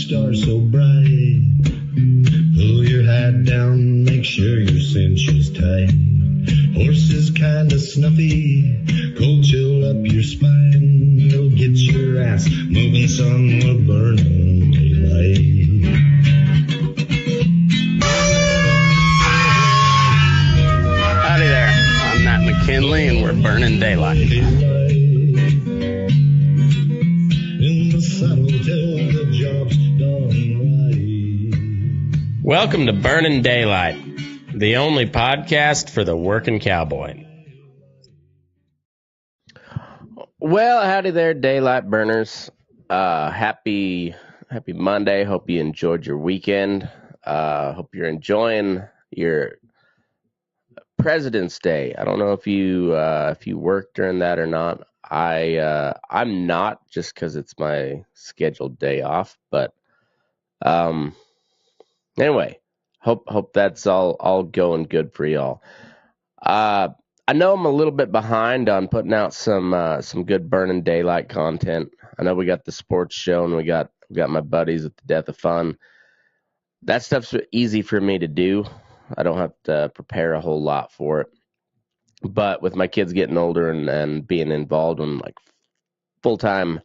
star so bright. Pull your hat down, make sure your cinch is tight. Horses kinda snuffy, cold chill up your spine. You'll get your ass moving, son, with burning daylight. Howdy there, I'm Matt McKinley and we're burning daylight. In the saddle till the job's done right. Welcome to Burnin' Daylight, the only podcast for the working cowboy. Well, howdy there, daylight burners. Happy Monday. Hope you enjoyed your weekend. Hope you're enjoying your President's Day. I don't know if you worked during that or not. I'm not, just because it's my scheduled day off. But anyway, hope that's all going good for y'all. I know I'm a little bit behind on putting out some good Burning Daylight content. I know we got the sports show and we got my buddies at the Death of Fun. That stuff's easy for me to do. I don't have to prepare a whole lot for it. But with my kids getting older and being involved in like full-on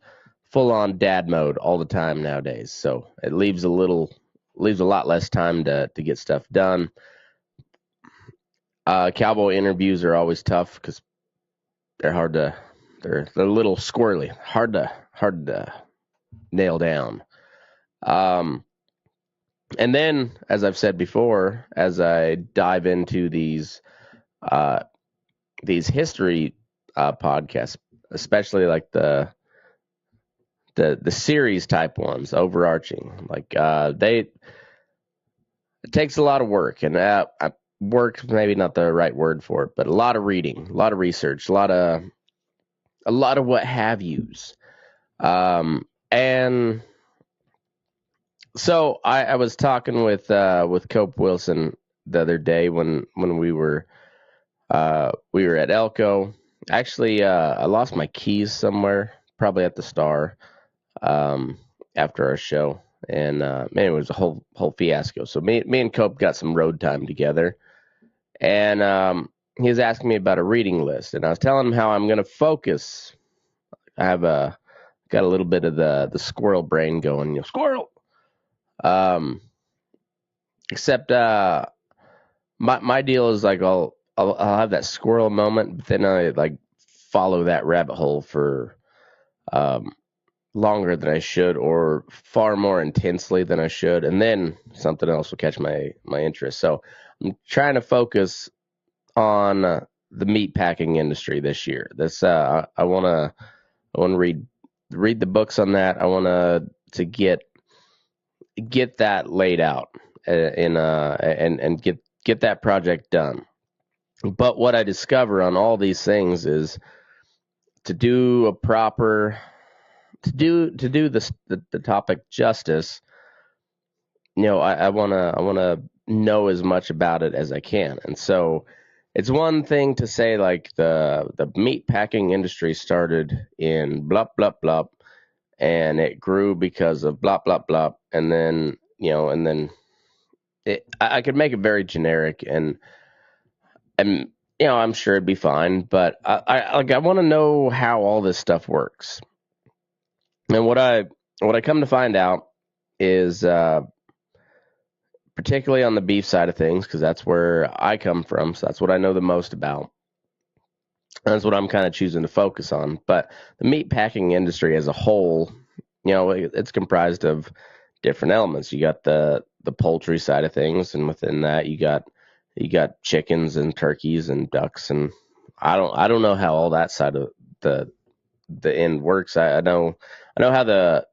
dad mode all the time nowadays, so it leaves a lot less time to get stuff done. Cowboy interviews are always tough because they're they're a little squirrely, hard to nail down. And then, as I've said before, as I dive into these history podcasts, especially like the series type ones, overarching, like it takes a lot of work, and work maybe not the right word for it, but a lot of reading, a lot of research, a lot of what have yous, and so I was talking with Cope Wilson the other day when we were at Elko. Actually, I lost my keys somewhere, probably at the Star, after our show, and man, it was a whole fiasco. So me and Cope got some road time together, and he was asking me about a reading list, and I was telling him how I'm going to focus. I have got a little bit of the squirrel brain going, squirrel. Except my deal is like I'll have that squirrel moment, but then I like follow that rabbit hole for longer than I should, or far more intensely than I should, and then something else will catch my interest. So I'm trying to focus on the meatpacking industry this year. This I want to read the books on that. I want to get that laid out and get that project done. But what I discover on all these things is to do the topic justice. I want to know as much about it as I can. And so it's one thing to say like the meatpacking industry started in blah blah blah, and it grew because of blah blah blah, and then I could make it very generic, and I'm sure it'd be fine, but I want to know how all this stuff works. And what I come to find out is, particularly on the beef side of things, because that's where I come from, so that's what I know the most about. That's what I'm kind of choosing to focus on. But the meat packing industry as a whole, it's comprised of different elements. You got the poultry side of things, and within that you got chickens and turkeys and ducks, and I don't know how all that side of the end works. I know how to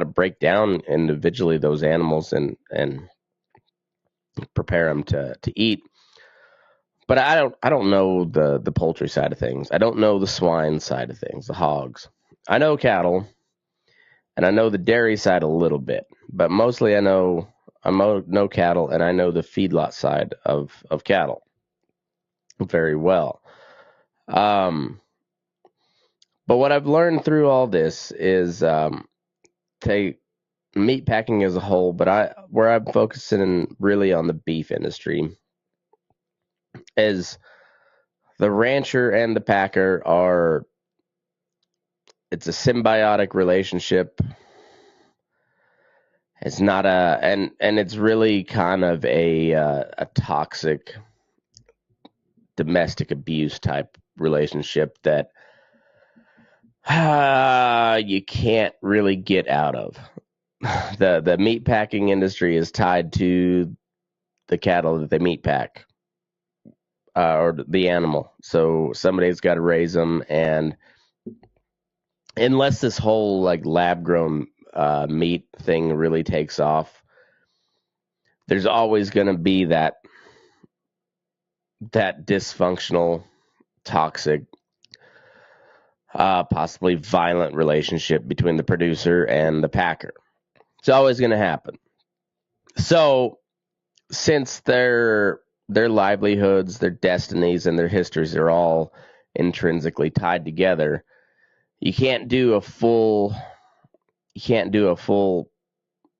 break down individually those animals and prepare them to eat. But I don't know the poultry side of things. I don't know the swine side of things, the hogs. I know cattle, and I know the dairy side a little bit, but mostly I know cattle, and I know the feedlot side of cattle very well. But what I've learned through all this is meat packing as a whole, but where I'm focusing really on the beef industry is the rancher and the packer are it's a symbiotic relationship. It's not and it's really kind of a toxic domestic abuse type relationship that you can't really get out of. The meat packing industry is tied to the cattle that they meat pack, or the animal. So somebody's got to raise them, and unless this whole like lab grown meat thing really takes off, there's always going to be that dysfunctional, toxic, possibly violent relationship between the producer and the packer. It's always going to happen. So, since their livelihoods, their destinies, and their histories are all intrinsically tied together, you can't do a full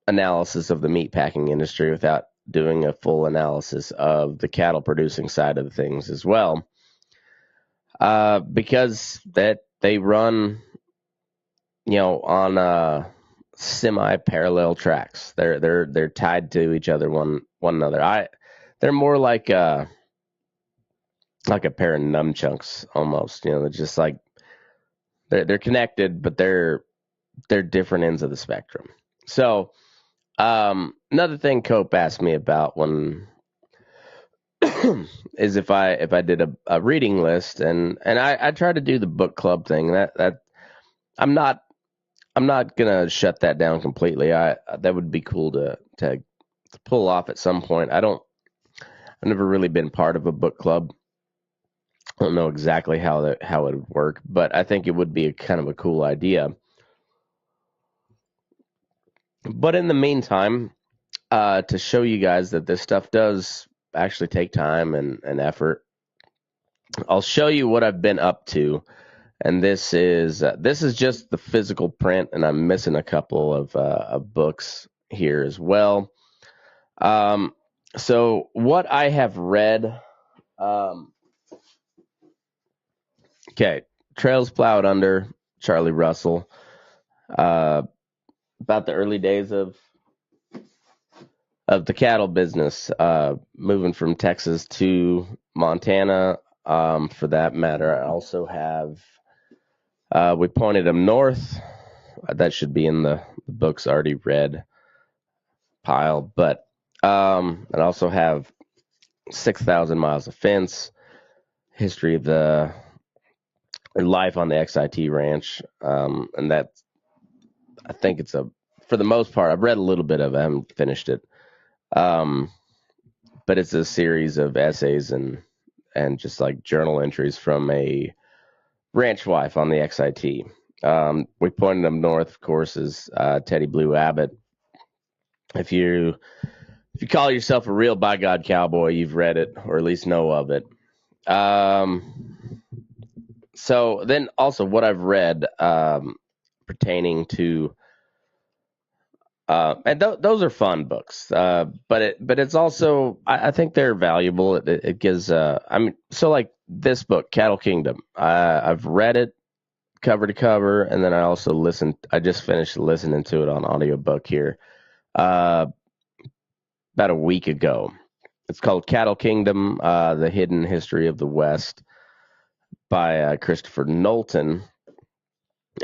analysis of the meatpacking industry without doing a full analysis of the cattle producing side of things as well, because that they run, on semi-parallel tracks. They're tied to each other, one another. They're more like a pair of nunchucks almost. They're just like they're connected, but they're different ends of the spectrum. So another thing Cope asked me about when is if I did a reading list, and I try to do the book club thing. That I'm not gonna shut that down completely. That would be cool to pull off at some point. I've never really been part of a book club. I don't know exactly how it would work, but I think it would be a kind of a cool idea. But in the meantime, to show you guys that this stuff does actually take time and effort, I'll show you what I've been up to. And this is just the physical print, and I'm missing a couple of books here as well. So what I have read, okay, Trails Plowed Under, Charlie Russell, about the early days of the cattle business, moving from Texas to Montana. For that matter, I also have We Pointed Them North. That should be in the books already read pile. But I also have 6,000 Miles of Fence, history of the life on the XIT ranch. And that, I think it's for the most part, I've read a little bit of it. I haven't finished it. But it's a series of essays and just like journal entries from a ranch wife on the XIT. We Pointed Them North, of course, is Teddy Blue Abbott. If you call yourself a real by God cowboy, you've read it or at least know of it. So then also what I've read pertaining to and those are fun books, but it's also I think they're valuable. It gives so like this book, Cattle Kingdom. I've read it cover to cover, and then I just finished listening to it on audiobook here about a week ago. It's called Cattle Kingdom: The Hidden History of the West by Christopher Knowlton,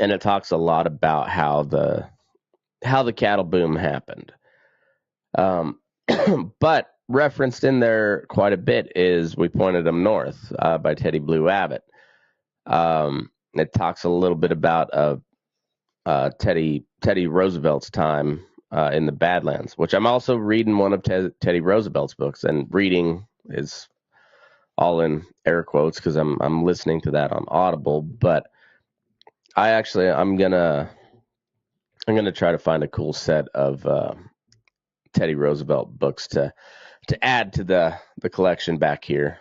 and it talks a lot about how the cattle boom happened. But referenced in there quite a bit is We Pointed Them North by Teddy Blue Abbott. It talks a little bit about Teddy Roosevelt's time in the Badlands, which I'm also reading one of Teddy Roosevelt's books, and reading is all in air quotes because I'm listening to that on Audible. But I'm gonna try to find a cool set of Teddy Roosevelt books to add to the collection back here.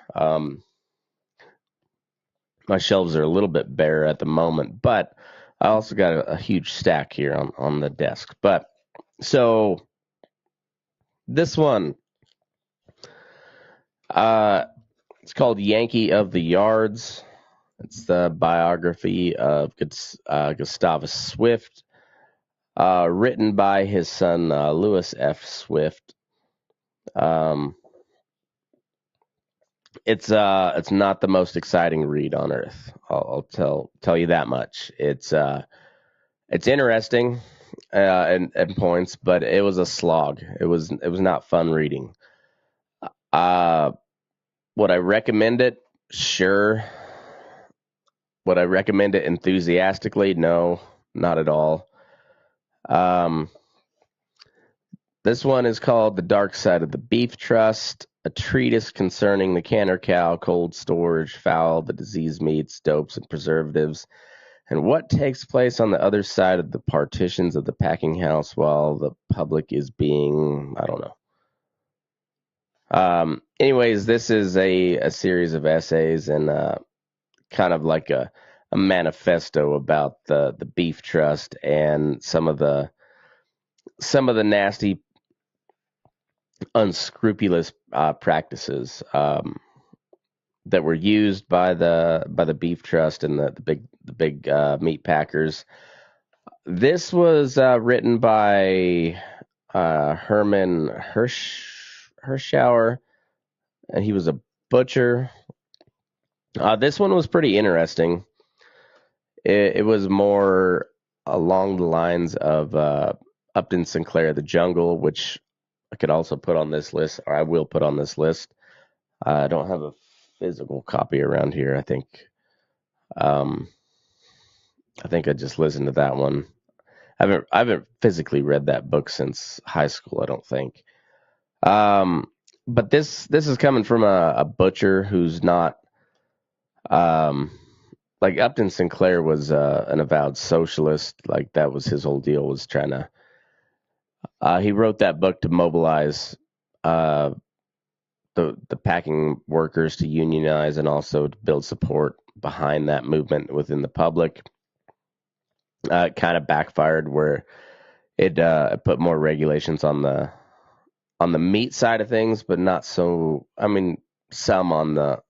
My shelves are a little bit bare at the moment, but I also got a huge stack here on the desk. But So this one, it's called Yankee of the Yards. It's the biography of Gustavus Swift, written by his son Lewis F. Swift. It's not the most exciting read on earth. I'll tell you that much. It's interesting and points, but it was a slog. It was not fun reading. Would I recommend it? Sure. Would I recommend it enthusiastically? No, not at all. This one is called The Dark Side of the Beef Trust, a treatise concerning the canner cow, cold storage, fowl, the diseased meats, dopes, and preservatives, and what takes place on the other side of the partitions of the packing house while the public is being, I don't know. Anyways, this is a series of essays and kind of like a manifesto about the beef trust and some of the nasty, unscrupulous practices that were used by the beef trust and the big meat packers. This was written by Herman Hirschauer, and he was a butcher. This one was pretty interesting. It was more along the lines of Upton Sinclair, The Jungle, which I could also put on this list, or I will put on this list. I don't have a physical copy around here. I think I just listened to that one. I haven't physically read that book since high school, I don't think. But this is coming from a butcher who's not like Upton Sinclair was an avowed socialist. Like that was his whole deal, was trying to he wrote that book to mobilize the packing workers to unionize and also to build support behind that movement within the public. It kind of backfired where it put more regulations on the meat side of things, but not so. I mean, some on the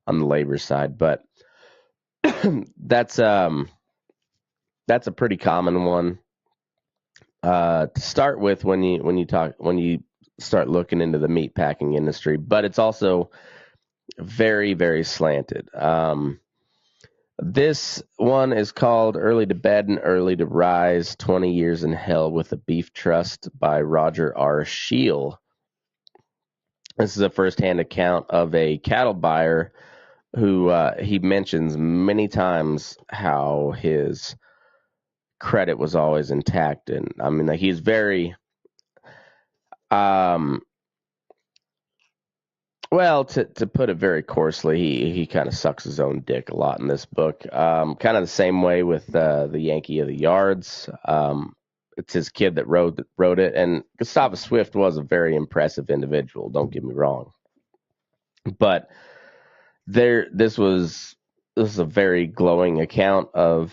labor side, but that's a pretty common one to start with when you start looking into the meat packing industry. But it's also very, very slanted. This one is called Early to Bed and Early to Rise, 20 Years in Hell with the Beef Trust by Roger R. Scheel. This is a first-hand account of a cattle buyer who he mentions many times how his credit was always intact. And I mean, he's very, well, to put it very coarsely, he kind of sucks his own dick a lot in this book. Kind of the same way with the Yankee of the Yards. It's his kid that wrote it, and Gustavus Swift was a very impressive individual. Don't get me wrong, but this was a very glowing account of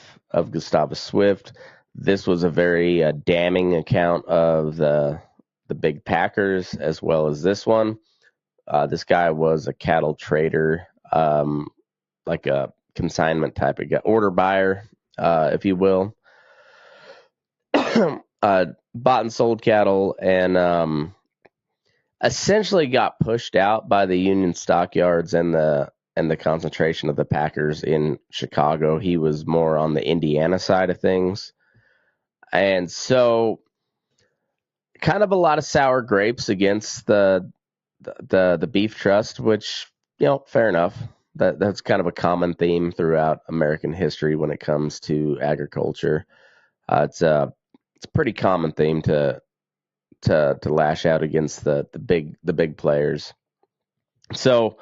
Gustavus Swift. This was a very damning account of the big packers, as well as this one. This guy was a cattle trader, like a consignment type of guy, order buyer, if you will. Bought and sold cattle, and essentially got pushed out by the Union Stockyards and the concentration of the packers in Chicago. He was more on the Indiana side of things, and so kind of a lot of sour grapes against the beef trust, which, fair enough. That's kind of a common theme throughout American history when it comes to agriculture. It's a pretty common theme to lash out against the big players. So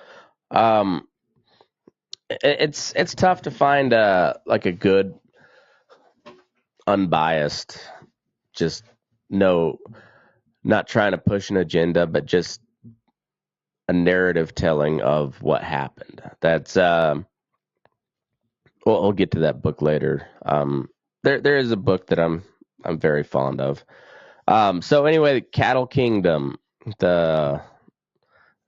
it's tough to find like a good, unbiased, just not trying to push an agenda, but just a narrative telling of what happened. That's well, I'll get to that book later. There is a book that I'm very fond of. So anyway, the Cattle Kingdom. The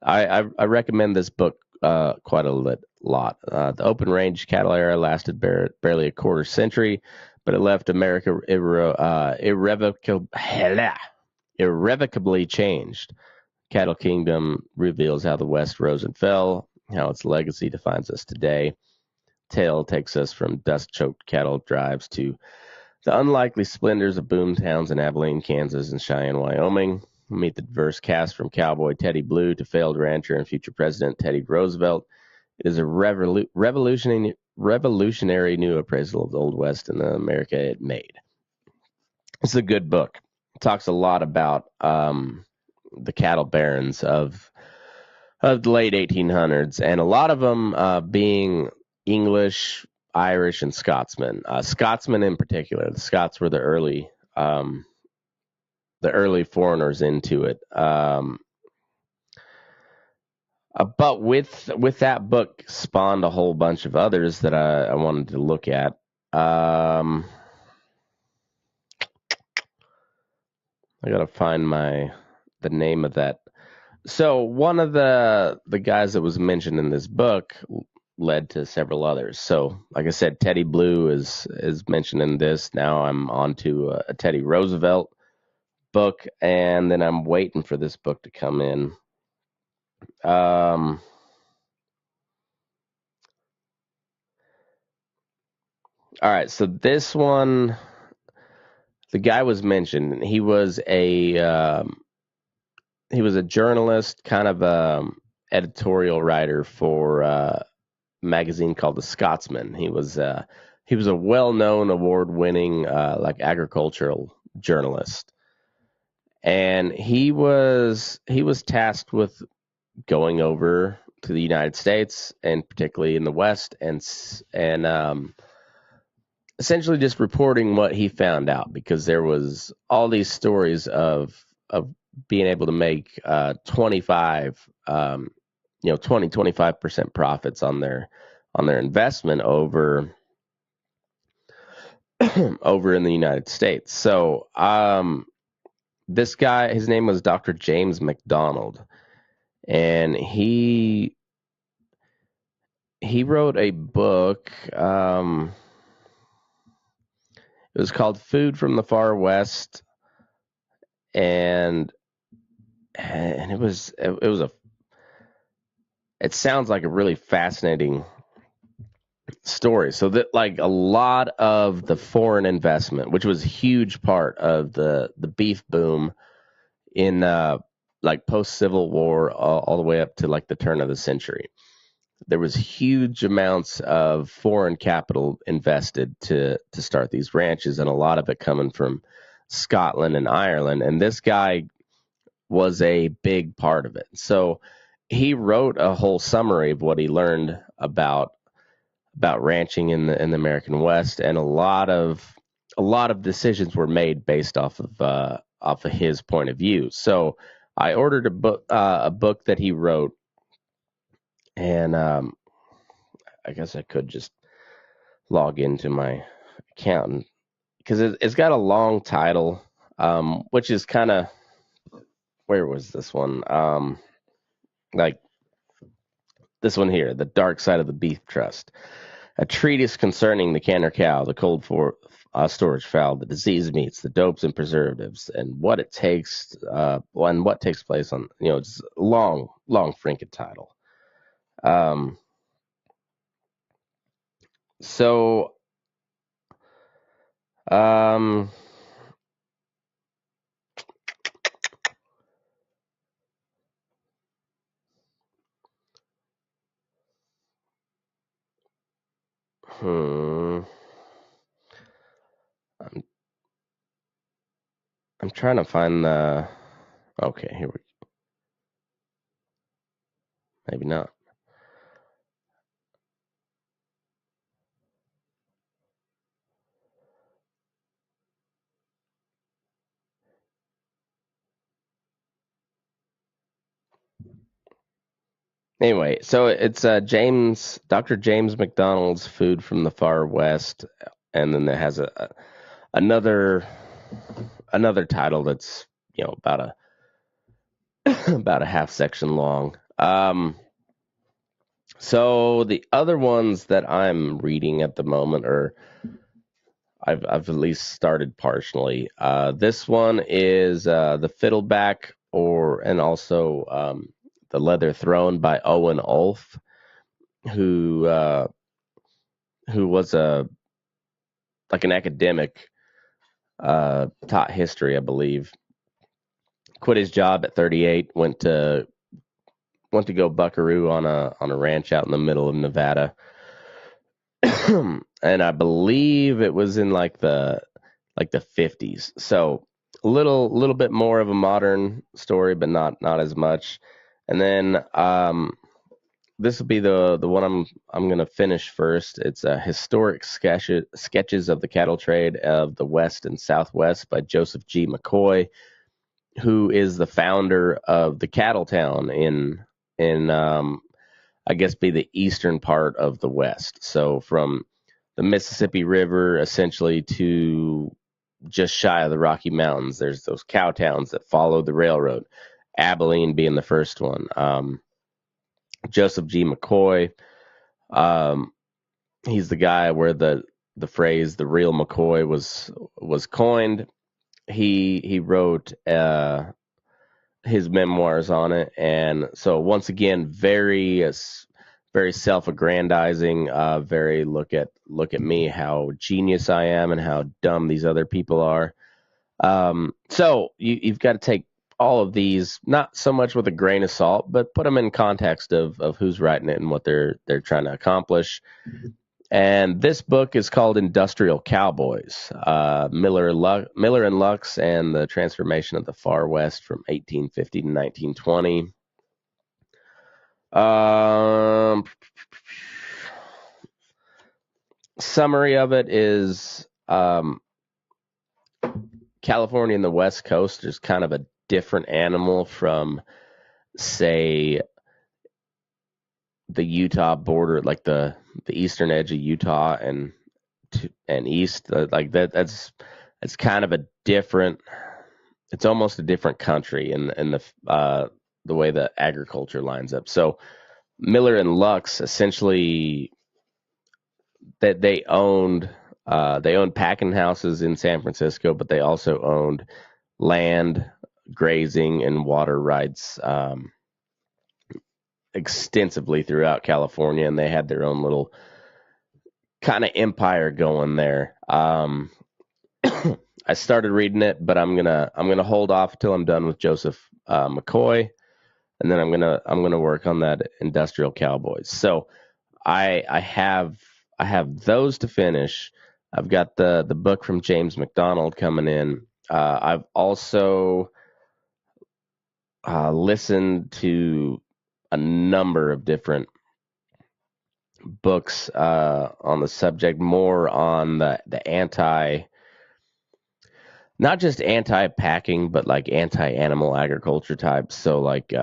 I recommend this book quite a lot. The open range cattle era lasted barely a quarter century, but it left America irrevocably changed. Cattle Kingdom reveals how the West rose and fell, how its legacy defines us today. Tale takes us from dust-choked cattle drives to the unlikely splendors of boom towns in Abilene, Kansas, and Cheyenne, Wyoming. Meet the diverse cast from cowboy Teddy Blue to failed rancher and future President Teddy Roosevelt. It is a revolutionary new appraisal of the Old West and the America it made. It's a good book. It talks a lot about the cattle barons of the late 1800s, and a lot of them being English, Irish, and Scotsmen. Scotsmen in particular. The Scots were the early foreigners into it. But with that book spawned a whole bunch of others that I wanted to look at. I gotta find the name of that. So one of the guys that was mentioned in this book led to several others. So like I said, Teddy Blue is mentioned in this. Now I'm on to a Teddy Roosevelt book, and then I'm waiting for this book to come in. All right, so this one, the guy was mentioned. He was a journalist, kind of a editorial writer for a magazine called The Scotsman. He was a well-known, award-winning like agricultural journalist, and he was tasked with going over to the United States, and particularly in the West, and essentially just reporting what he found out, because there was all these stories of being able to make 25% profits on their investment over in the United States. So this guy, his name was Dr. James McDonald, and he wrote a book. It was called Food from the Far West, and it sounds like a really fascinating story. So that, like, a lot of the foreign investment, which was a huge part of the beef boom in like post Civil War, all the way up to like the turn of the century, there was huge amounts of foreign capital invested to start these ranches, and a lot of it coming from Scotland and Ireland. And this guy was a big part of it. So he wrote a whole summary of what he learned about ranching in the American West, and a lot of decisions were made based off of his point of view. So I ordered a book that he wrote, and I guess I could just log into my account, because it's got a long title, which is kind of, where was this one? Like this one here, The Dark Side of the Beef Trust, a treatise concerning the canner cow, the cold storage fowl, the diseased meats, the dopes and preservatives, and what it takes, and what takes place on, it's a long freaking title. So, I'm trying to find the. Okay, here we go. Maybe not. Anyway, so it's Dr. James McDonald's Food from the Far West, and then it has another another title that's about a about a half section long. So the other ones that I'm reading at the moment, or I've at least started partially. This one is the Fiddleback, and also the Leather Throne by Owen Ulf, who was like an academic, taught history, I believe. Quit his job at 38, went to go buckaroo on a ranch out in the middle of Nevada. And I believe it was in like the 50s. So a little bit more of a modern story, but not as much. And then this will be the one I'm going to finish first. It's a historic sketches of the cattle trade of the West and Southwest by Joseph G. McCoy, who is the founder of the cattle town in I guess be the eastern part of the West. So from the Mississippi River essentially to just shy of the Rocky Mountains, there's those cow towns that follow the railroad, Abilene being the first one. Joseph G. McCoy, he's the guy where the phrase "the real McCoy" was coined. He wrote his memoirs on it, and so once again, very self-aggrandizing. Very look at me, how genius I am, and how dumb these other people are. So you've got to take all of these not so much with a grain of salt, but put them in context of who's writing it and what they're trying to accomplish. And this book is called Industrial Cowboys, Miller and Lux and the Transformation of the Far West from 1850 to 1920. Summary of it is California and the West Coast is kind of a different animal from, say, the Utah border, like the eastern edge of Utah and east, like that's kind of a different. It's almost a different country in the way the agriculture lines up. So Miller and Lux essentially that they owned packing houses in San Francisco, but they also owned land, grazing, and water rights extensively throughout California, and they had their own little kind of empire going there. I started reading it, but I'm gonna hold off until I'm done with Joseph McCoy, and then I'm gonna work on that Industrial Cowboys. So I have those to finish. I've got the book from James McDonald coming in. I've also listened to a number of different books on the subject, more on the not just anti-packing, but like anti-animal agriculture types. So like,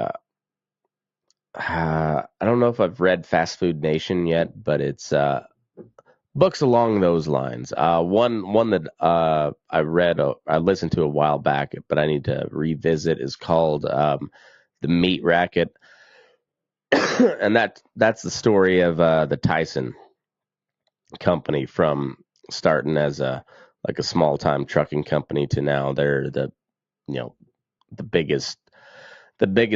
I don't know if I've read Fast Food Nation yet, but it's books along those lines. One that I listened to a while back, but I need to revisit, is called The Meat Racket. And that's the story of the Tyson company, from starting as a small time trucking company to now they're the biggest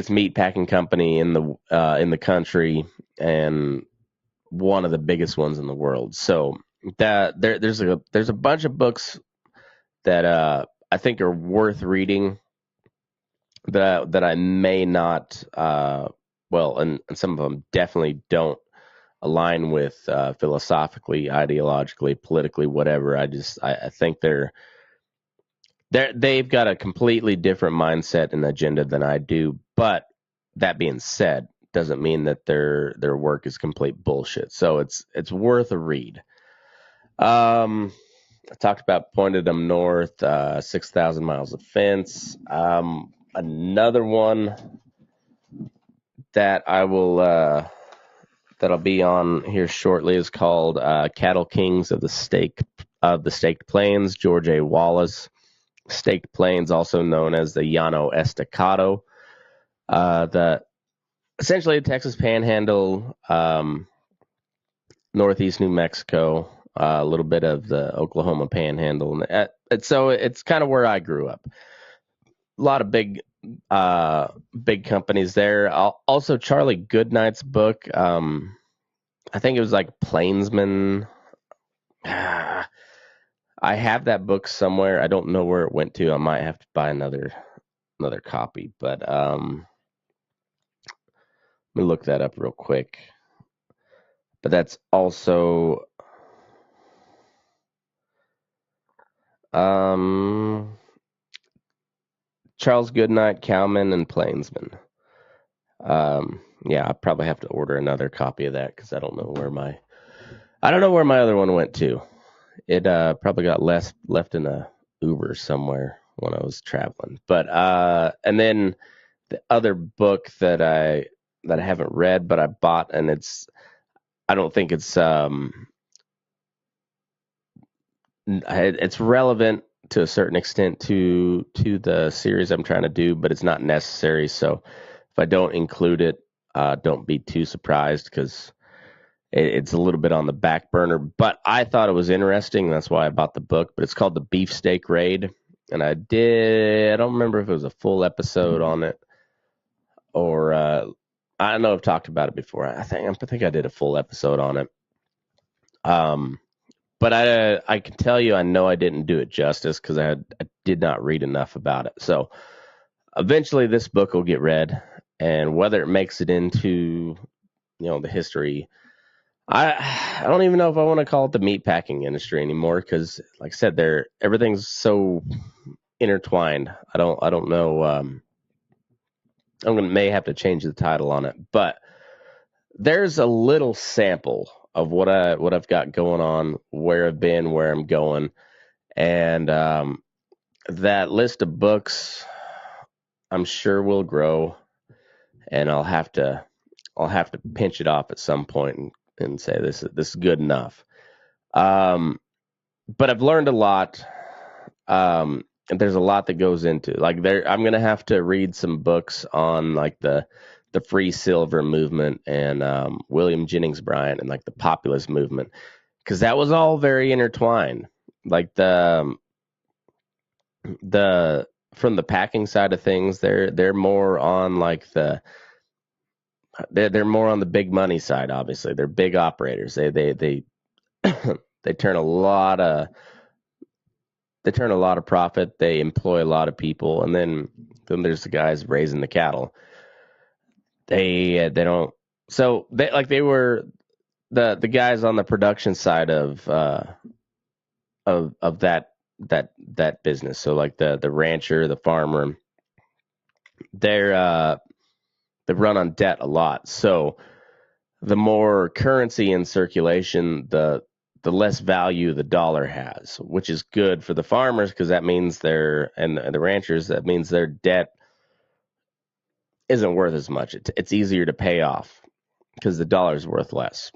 meat packing company in the country, and one of the biggest ones in the world. So that there's a bunch of books that I think are worth reading that I may not and some of them definitely don't align with philosophically, ideologically, politically, whatever. I think they've got a completely different mindset and agenda than I do. But that being said, doesn't mean that their work is complete bullshit. So it's worth a read. I talked about Pointed 'em North, 6,000 Miles of Fence. Another one that that'll be on here shortly is called Cattle Kings of the Staked Plains, George A. Wallace. staked plains, also known as the Llano Estacado. The essentially the Texas Panhandle, northeast New Mexico, a little bit of the Oklahoma Panhandle, and so it's kind of where I grew up. A lot of big companies there. Also, Charlie Goodnight's book. I think it was like Plainsman. I have that book somewhere. I don't know where it went to. I might have to buy another copy. But let me look that up real quick. But that's also Charles Goodnight, Cowman, and Plainsman. Yeah, I probably have to order another copy of that because I don't know where my other one went to. It probably got left in a Uber somewhere when I was traveling. But and then the other book that I haven't read but I bought, and I don't think it's relevant to a certain extent to the series I'm trying to do, but it's not necessary. So if I don't include it, don't be too surprised because it's a little bit on the back burner. But I thought it was interesting. That's why I bought the book. But it's called The Beefsteak Raid. And I don't remember if it was a full episode on it or I don't know if I've talked about it before. I think I did a full episode on it. But I can tell you, I know I didn't do it justice because I did not read enough about it. So eventually this book will get read, and whether it makes it into, the history, I don't even know if I want to call it the meatpacking industry anymore because, like I said, everything's so intertwined. I don't know. May have to change the title on it, but there's a little sample of what I've got going on, where I've been, where I'm going, and that list of books, I'm sure will grow, and I'll have to pinch it off at some point and say this is good enough. But I've learned a lot. There's a lot that goes into I'm gonna have to read some books on like the free silver movement and William Jennings Bryan and like the populist movement, because that was all very intertwined. Like the from the packing side of things, they're more on like they're more on the big money side. Obviously, they're big operators. They they turn a lot of profit. They employ a lot of people, and then there's the guys raising the cattle. They don't. So they were the guys on the production side of that business. So like the rancher, the farmer, they run on debt a lot. So the more currency in circulation, the less value the dollar has, which is good for the farmers because that means the ranchers, that means their debt isn't worth as much. It's easier to pay off because the dollar is worth less.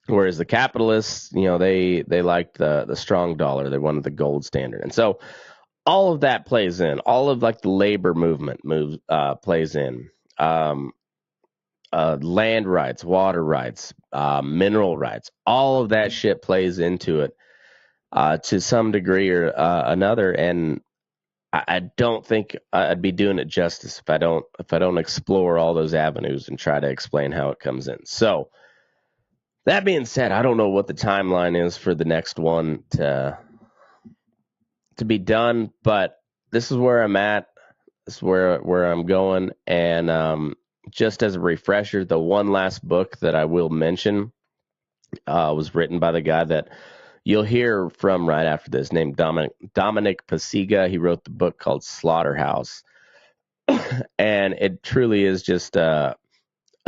Whereas the capitalists, they like the strong dollar. They wanted the gold standard. And so all of that plays in. All of like the labor movement plays in. Land rights, water rights, mineral rights, all of that shit plays into it to some degree or another. And I don't think I'd be doing it justice if I don't explore all those avenues and try to explain how it comes in. So that being said, I don't know what the timeline is for the next one to be done, but this is where I'm at. This is where I'm going. And just as a refresher, the one last book that I will mention was written by the guy that you'll hear from right after this, named Dominic Pacyga. He wrote the book called Slaughterhouse. And it truly is just a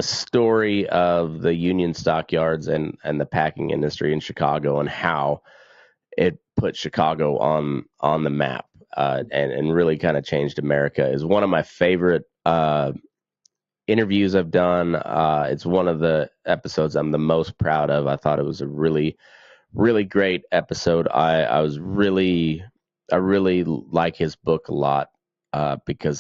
story of the union stockyards and the packing industry in Chicago and how it put Chicago on the map and really kind of changed America. Is one of my favorite interviews I've done. It's one of the episodes I'm the most proud of. I thought it was a really, really great episode. I was really really like his book a lot because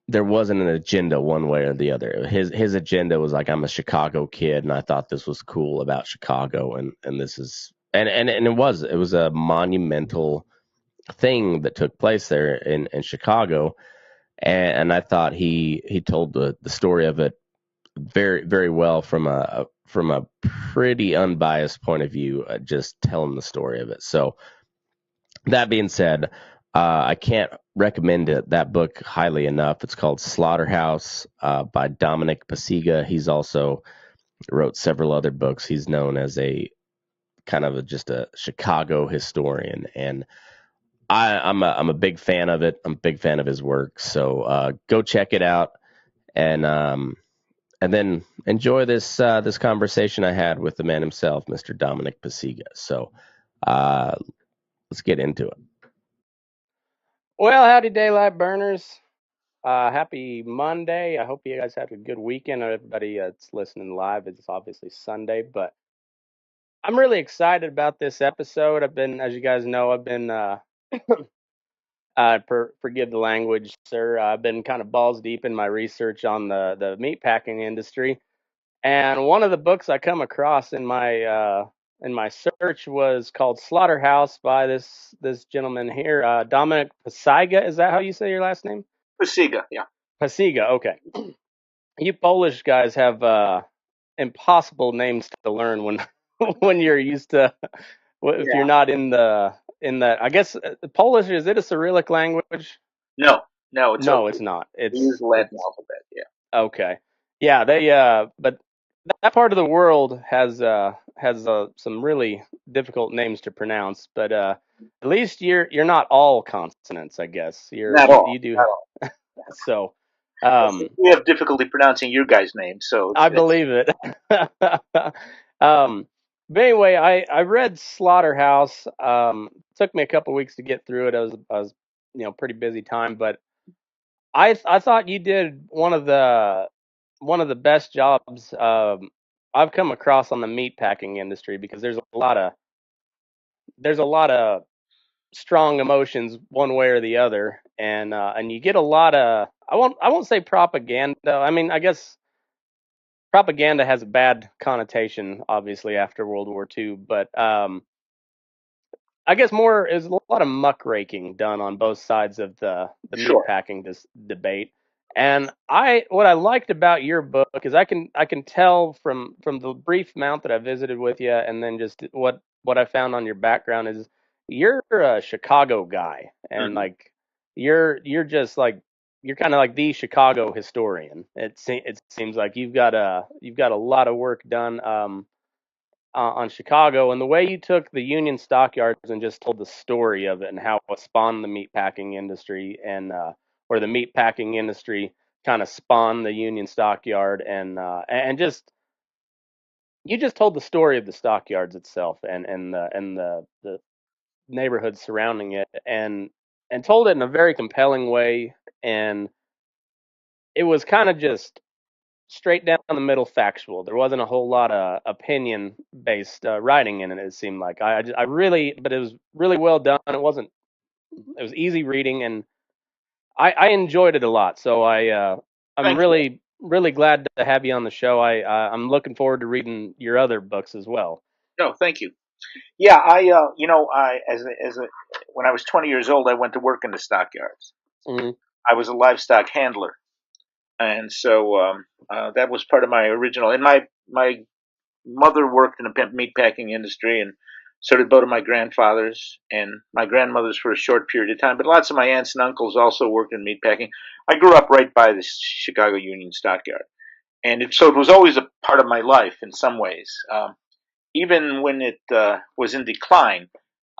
there wasn't an agenda one way or the other. His agenda was like, I'm a Chicago kid, and I thought this was cool about Chicago, and this is and it was a monumental thing that took place there in Chicago, and I thought he told the story of it very very well from a pretty unbiased point of view, just telling the story of it. So that being said, I can't recommend that book highly enough. It's called Slaughterhouse by Dominic Pacyga. He's also wrote several other books. He's known as a kind of just a Chicago historian, and I'm a big fan of it. I'm a big fan of his work. So go check it out, and then enjoy this conversation I had with the man himself, Mr. Dominic Pacyga. So let's get into it. Well, howdy, daylight burners. Happy Monday. I hope you guys had a good weekend. Everybody that's listening live, it's obviously Sunday, but I'm really excited about this episode. As you guys know, I've been, forgive the language, sir. I've been kind of balls deep in my research on the meatpacking industry. And one of the books I come across in my search was called Slaughterhouse by this gentleman here, Dominic Pacyga. Is that how you say your last name? Pacyga, yeah. Pacyga. Okay. You Polish guys have impossible names to learn when when you're used to if Yeah. you're not in that. I guess Polish, is it a Cyrillic language? No, No, it's not. we use the Latin alphabet, yeah. Okay. Yeah, they but that part of the world has some really difficult names to pronounce, but at least you're not all consonants, I guess. Not all. You do Not all. so We have difficulty pronouncing your guys' names, so I believe it. But anyway, I read Slaughterhouse. Took me a couple weeks to get through it. I was pretty busy time, but I thought you did one of the best jobs I've come across on the meatpacking industry, because there's a lot of strong emotions one way or the other, and you get a lot of, I won't say propaganda. I mean, I guess propaganda has a bad connotation, obviously, after World War II, but I guess more is a lot of muckraking done on both sides of the Sure. meatpacking debate. And what I liked about your book is I can tell from the brief amount that I visited with you, and then just what I found on your background is you're a Chicago guy, and Mhm. like you're just like you're kind of like the Chicago historian. It seems like you've got a lot of work done on Chicago, and the way you took the Union Stockyards and just told the story of it and how it spawned the meatpacking industry, and or the meatpacking industry kind of spawned the Union Stockyard, and just you just told the story of the stockyards itself, and the neighborhood surrounding it, and told it in a very compelling way, and it was kind of just straight down the middle factual. There wasn't a whole lot of opinion based writing in it. It seemed like I really, but it was really well done. It was easy reading, and I enjoyed it a lot. So I'm Thank you. really glad to have you on the show. I'm looking forward to reading your other books as well. No, thank you. Yeah, I when I was 20 years old, I went to work in the stockyards. Hmm. I was a livestock handler, and so that was part of my original. And my mother worked in the meat packing industry, and so did both of my grandfathers and my grandmothers for a short period of time. But lots of my aunts and uncles also worked in meat packing. I grew up right by the Chicago Union Stockyard, and so it was always a part of my life in some ways, even when it was in decline.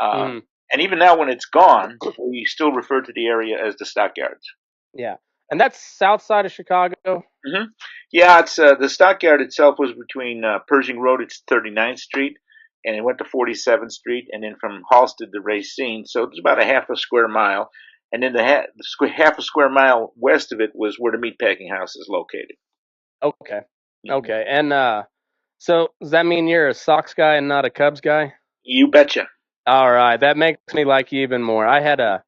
Uh, Hmm. and even now, when it's gone, we still refer to the area as the Stockyards. Yeah, and that's south side of Chicago. Hmm. Yeah, it's the stockyard itself was between Pershing Road, it's 39th Street, and it went to 47th Street, and then from Halsted to Racine, so it was about a half a square mile, and then half a square mile west of it was where the meatpacking house is located. Okay, Hmm. okay, and so does that mean you're a Sox guy and not a Cubs guy? You betcha. All right, that makes me like you even more. I had a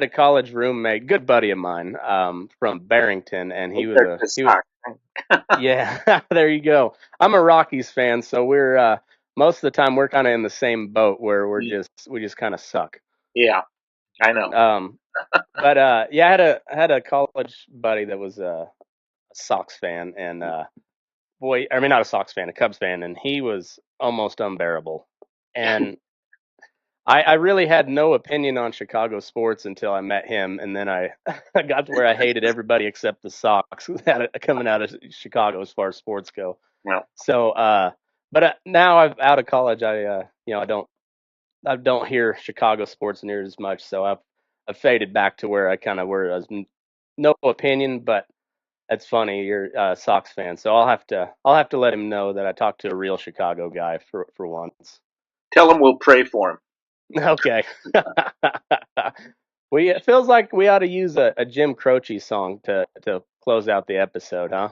college roommate, good buddy of mine, from Barrington, and he was Compared a to he was stock. yeah. There you go. I'm a Rockies fan, so we're most of the time we're kind of in the same boat where we just kind of suck. Yeah, I know. Um, but yeah, I had a college buddy that was a Sox fan, and boy, I mean not a Sox fan, a Cubs fan, and he was almost unbearable. And I really had no opinion on Chicago sports until I met him, and then I I got to where I hated everybody except the Sox coming out of Chicago as far as sports go. Well, So, but now I'm out of college. I don't hear Chicago sports near as much. So I've faded back to where I kind of were. I was no opinion, but it's funny. You're a Sox fan, so I'll have to let him know that I talked to a real Chicago guy for once. tell him we'll pray for him. Okay. It feels like we ought to use a Jim Croce song to close out the episode, huh?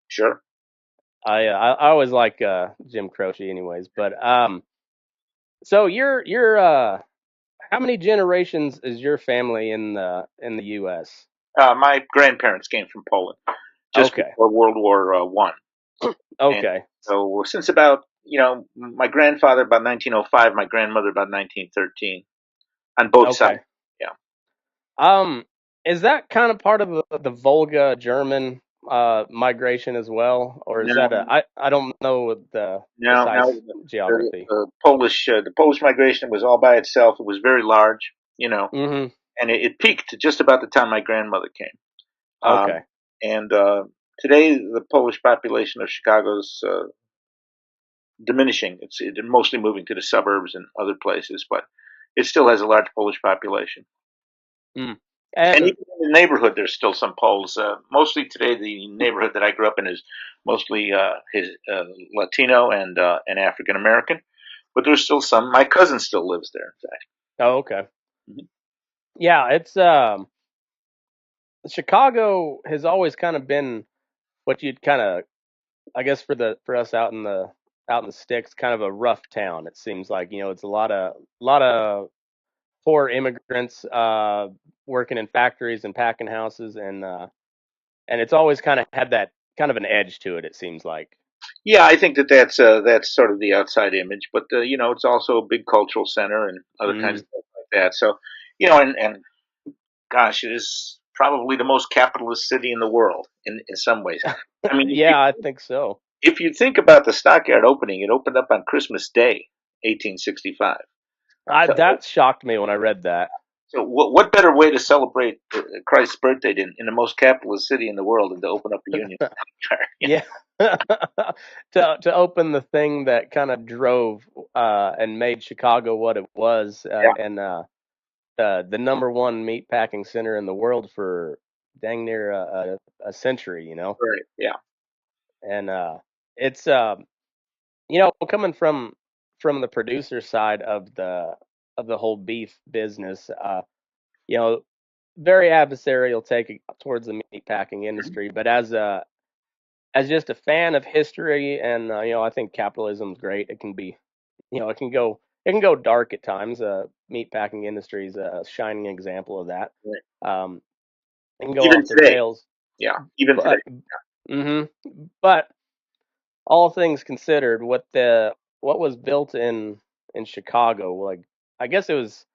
Sure. I always like Jim Croce, anyways. But so you're how many generations is your family in the U.S.? My grandparents came from Poland just Okay, before World War One, and okay, so since about my grandfather about 1905, my grandmother about 1913, on both sides. okay. Yeah. Um, is that kind of part of the Volga German migration as well, or is that No, I don't know the no. precise geography. The Polish migration was all by itself. It was very large, Mm-hmm. and it peaked just about the time my grandmother came. Um, Okay. and today, the Polish population of Chicago's diminishing. It's mostly moving to the suburbs and other places, but it still has a large Polish population. Mm. And And even in the neighborhood, there's still some Poles. Mostly today, the neighborhood that I grew up in is mostly his Latino and African American, but there's still some. My cousin still lives there, in fact. oh, okay. Mhm. Yeah, it's Chicago has always kind of been what you'd kind of, I guess, for us out in the sticks, kind of a rough town. It seems like it's a lot of poor immigrants working in factories and packing houses, and it's always kind of had that kind of an edge to it. It seems like. Yeah, I think that's sort of the outside image, but it's also a big cultural center and other kinds Hmm. of things like that. So, and gosh, it is probably the most capitalist city in the world in some ways. I mean, Yeah, I think so. if you think about the Stockyard opening, it opened up on Christmas Day, 1865. So, That shocked me when I read that. so what better way to celebrate Christ's birthday in the most capitalist city in the world than to open up the Union Stockyard? Yeah. To open the thing that kind of drove and made Chicago what it was, Yeah, and the number one meat packing center in the world for dang near a century. right. Yeah, And it's coming from the producer side of the whole beef business, you know very adversarial take towards the meat packing industry, but as just a fan of history, and I think capitalism's great. It can be, it can go dark at times. Meat packing industry is a shining example of that. right. Um, it can go Even off the today. rails, Yeah, even today. but hmm but all things considered, what was built in Chicago, like I guess it was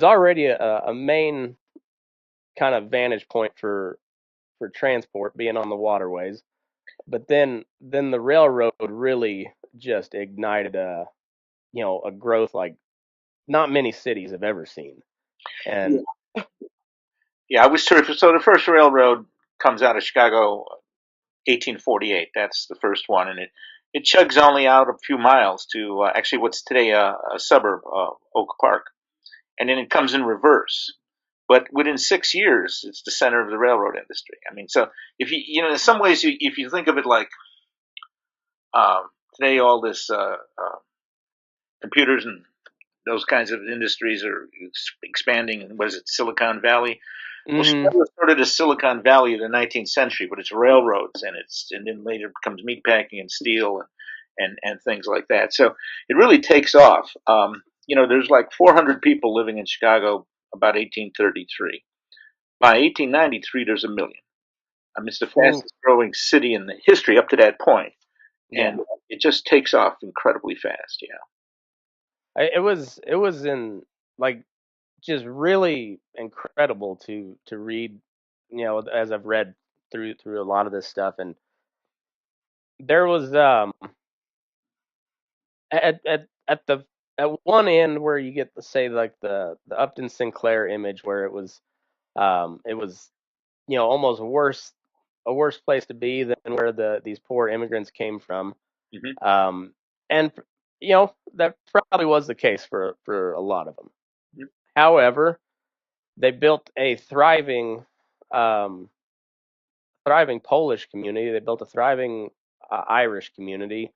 already a main kind of vantage point for transport, being on the waterways. But then the railroad really just ignited a growth like not many cities have ever seen. Yeah, And yeah. I was terrific. So the first railroad comes out of Chicago, 1848. That's the first one, and it chugs only out a few miles to actually what's today a suburb, Oak Park, and then it comes in reverse. But within 6 years, it's the center of the railroad industry. I mean, so if in some ways, if you think of it like today, all this computers and those kinds of industries are expanding. And what is it, Silicon Valley? Well, hmm Chicago started as Silicon Valley in the 19th century, but it's railroads and then later becomes meatpacking and steel and things like that. So it really takes off. there's like 400 people living in Chicago about 1833. By 1893, there's a million. I mean, it's the Ooh, fastest growing city in the history up to that point, yeah. and it just takes off incredibly fast. Yeah. It was in like just really incredible to read, as I've read through a lot of this stuff, and there was at the at one end where you get to say like the Upton Sinclair image where it was almost a worse place to be than where these poor immigrants came from. Hmm. Um, and that probably was the case for a lot of them. However, they built a um, thriving Polish community. They built a thriving Irish community.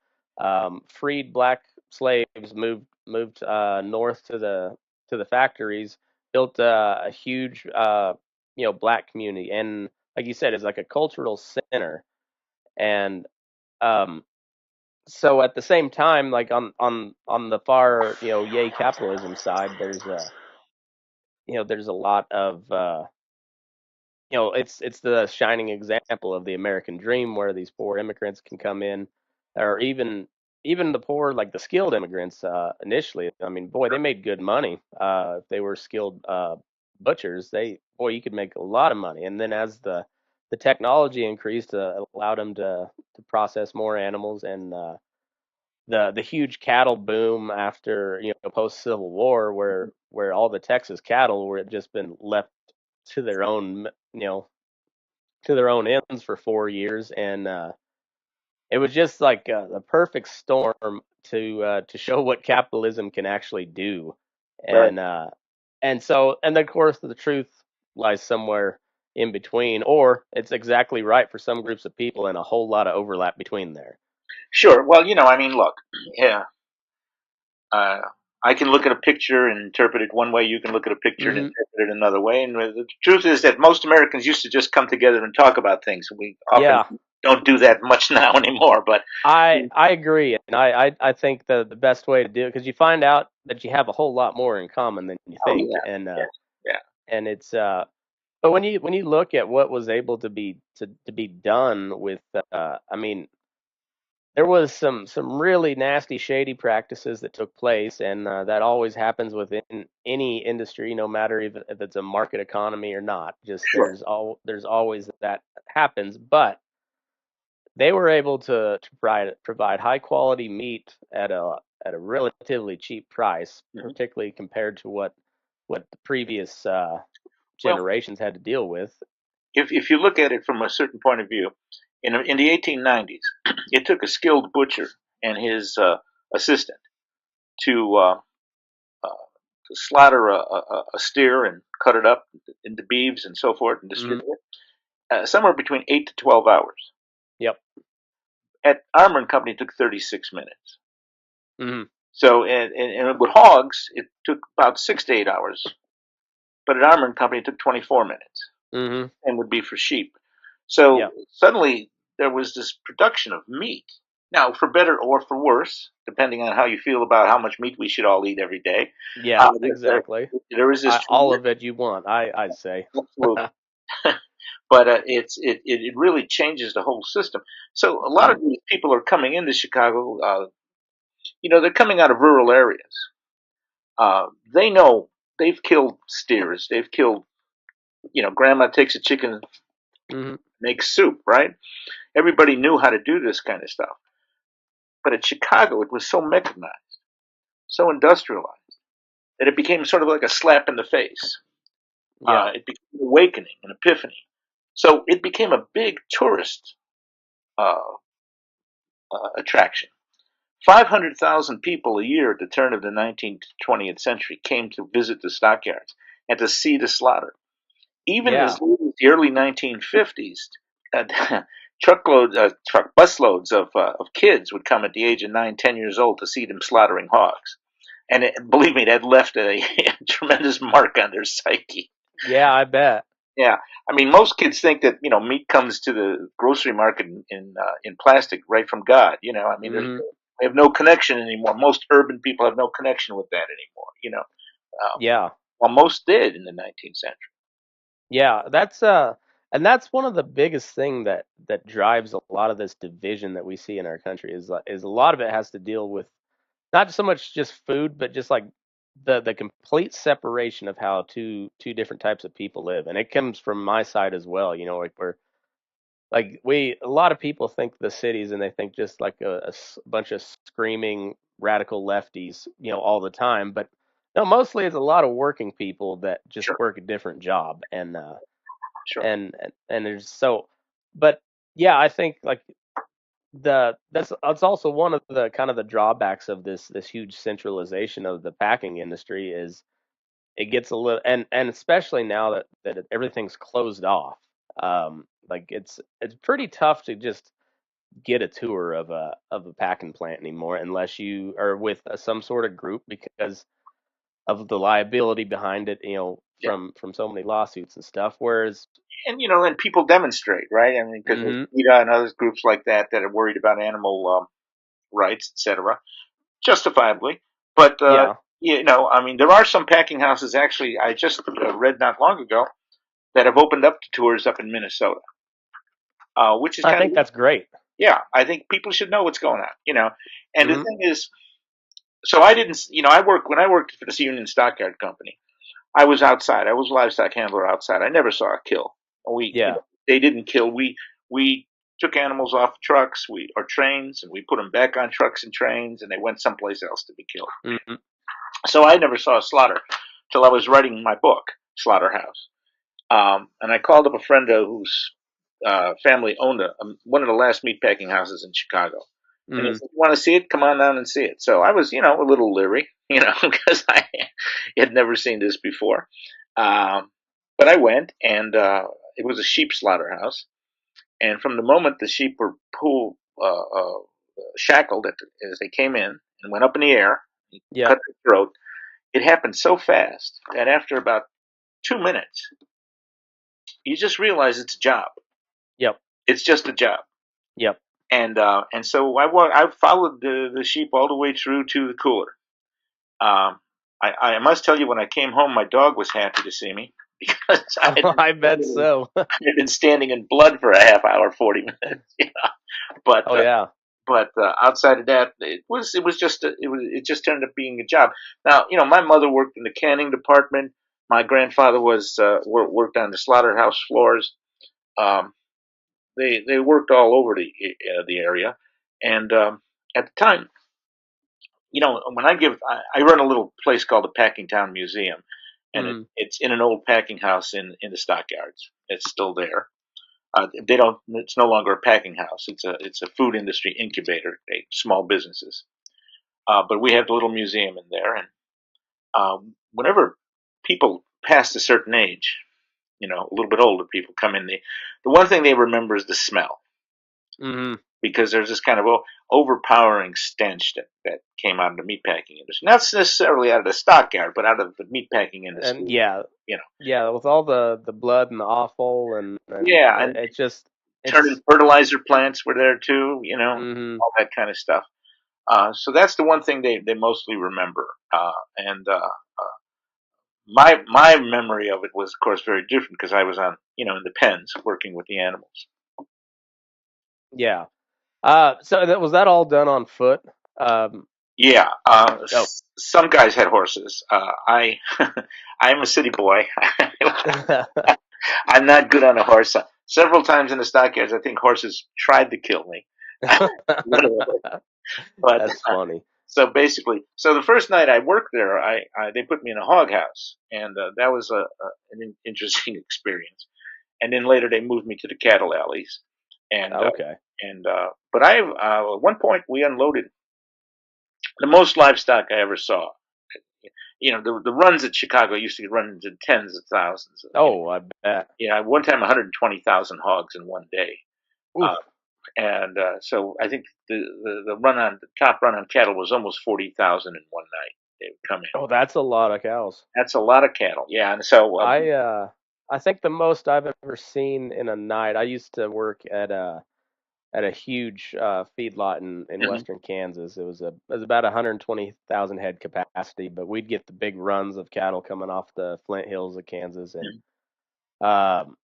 Freed black slaves moved north to the factories. Built a huge black community, and like you said, it's like a cultural center. And um, so at the same time, like on the far yay capitalism side, there's a lot of it's the shining example of the American dream where these poor immigrants can come in, or even the poor, like the skilled immigrants initially. I mean, boy, they made good money. If they were skilled butchers, you could make a lot of money. And then as the technology increased, allowed them to process more animals, and the huge cattle boom after post Civil War, where all the Texas cattle were just been left to their own you know to their own ends for 4 years, and it was just like the perfect storm to show what capitalism can actually do, Right. and of course the truth lies somewhere in between, or it's exactly right for some groups of people and a whole lot of overlap between there. Sure. Well, I mean, look, yeah, uh, I can look at a picture and interpret it one way. You can look at a picture and Hmm. interpret it another way. And the truth is that most Americans used to just come together and talk about things. We often Yeah, don't do that much now anymore. But I agree, and I think the best way to do it, because you find out that you have a whole lot more in common than you oh think, yeah, and yeah, yeah. it's but when you look at what was able to be done with, I mean, there was some really nasty, shady practices that took place, and that always happens within any industry, no matter if it's a market economy or not. Just Sure. there's always that happens, but they were able to provide high quality meat at a relatively cheap price, Hmm. particularly compared to what the previous Well, generations had to deal with. if you look at it from a certain point of view, in the 1890s, it took a skilled butcher and his assistant to uh, uh, to slaughter a steer and cut it up into beeves and so forth and Hmm. distribute it, somewhere between 8 to 12 hours. Yep. At Armour and Company, it took 36 minutes. Hmm. So, and with hogs, it took about 6 to 8 hours. But at Armour and Company, it took 24 minutes, Hmm. and would be for sheep. So Yep. suddenly there was this production of meat. Now, for better or for worse, depending on how you feel about how much meat we should all eat every day, Yeah. there, Exactly. there is this All tremendous, of it you want, I'd say. absolute, but it really changes the whole system. So a lot Hmm. of these people are coming into Chicago. They're coming out of rural areas. They know they've killed steers. They've killed. Grandma takes a chicken, Hmm. makes soup, right? Everybody knew how to do this kind of stuff. But at Chicago, it was so mechanized, so industrialized, that it became sort of like a slap in the face. Yeah. It became an awakening, an epiphany. So it became a big tourist uh, attraction. 500,000 people a year at the turn of the 19th, 20th century came to visit the stockyards and to see the slaughter. Even Yeah. as late as the early 1950s, truckloads, busloads of kids would come at the age of 9, 10 years old to see them slaughtering hogs. And believe me, that left a tremendous mark on their psyche. Yeah. I bet. Yeah, I mean, most kids think that meat comes to the grocery market in plastic right from God. I mean, there's Hmm. They have no connection anymore. Most urban people have no connection with that anymore. Yeah. Well, most did in the 19th century. Yeah, and that's one of the biggest thing that drives a lot of this division that we see in our country is a lot of it has to deal with not so much just food, but just like the complete separation of how two different types of people live. And it comes from my side as well, like a lot of people think the cities and they think just like a bunch of screaming radical lefties, all the time, but no, mostly it's a lot of working people that just Sure, work a different job sure. and there's but yeah, I think like that's also one of the kind of the drawbacks of this huge centralization of the packing industry is it gets a little and especially now that everything's closed off. Like it's pretty tough to just get a tour of a packing plant anymore unless you are with some sort of group because of the liability behind it, Yeah. from so many lawsuits and stuff. Whereas, And people demonstrate, right? I mean, because hmm PETA and other groups like that are worried about animal rights, etc., justifiably. But yeah, I mean, there are some packing houses. Actually, I just read not long ago that have opened up to tours up in Minnesota, which is I kind of think that's great. yeah. I think people should know what's going on. And the hmm thing is, so I didn't, when I worked for this union stockyard company. I was outside. I was a livestock handler outside. I never saw a kill. Yeah. They didn't kill. We took animals off trucks, or trains, and we put them back on trucks and trains, and they went someplace else to be killed. hmm So I never saw a slaughter till I was writing my book, Slaughterhouse. And I called up a friend whose family owned one of the last meatpacking houses in Chicago. And he hmm said, "You want to see it? Come on down and see it." So I was, a little leery, because I had never seen this before. Um, but I went, and it was a sheep slaughterhouse. And from the moment the sheep were shackled as they came in and went up in the air, cut Yep. their throat, it happened so fast that after about 2 minutes, you just realize it's a job. Yep. It's just a job. Yep. And so I followed the sheep all the way through to the cooler. Um, I must tell you, when I came home, my dog was happy to see me because I bet so. I had been standing in blood for a half hour, 40 minutes. But Oh yeah. outside of that, it just turned up being a job. Now, my mother worked in the canning department. My grandfather worked on the slaughterhouse floors. Um, they worked all over the area, and at the time, when I run a little place called the Packing Town Museum, and Mm. it's in an old packing house in the Stockyards. It's still there. They don't. It's no longer a packing house. It's a food industry incubator. Small businesses. But we have the little museum in there, and whenever people past a certain age, a little bit older people come in, the one thing they remember is the smell, hmm because there's this kind of overpowering stench that came out of the meatpacking industry. Not necessarily out of the stockyard, but out of the meatpacking industry. And yeah, You know, yeah, with all the blood and the offal and yeah, and it just turning it's fertilizer plants were there too. hmm All that kind of stuff. So that's the one thing they mostly remember. And my memory of it was, of course, very different because I was in the pens working with the animals. yeah. So was that all done on foot? Um. Yeah, Oh. some guys had horses. I I'm a city boy. I'm not good on a horse. Several times in the stockyards, I think horses tried to kill me. Literally. But That's funny. so basically, the first night I worked there, they put me in a hog house, and that was an interesting experience. And then later they moved me to the cattle alleys, and Okay. but at one point we unloaded the most livestock I ever saw. The runs at Chicago used to run into tens of thousands. Oh, I bet. Yeah, one time 120,000 hogs in one day. Oof. Uh, and so I think the top run on cattle was almost 40,000 in one night. They would come in. Oh, that's a lot of cows. That's a lot of cattle. Yeah, and so I think the most I've ever seen in a night. I used to work at at a huge feedlot in Hmm. western Kansas. It was about 120,000 head capacity, but we'd get the big runs of cattle coming off the Flint Hills of Kansas, and um,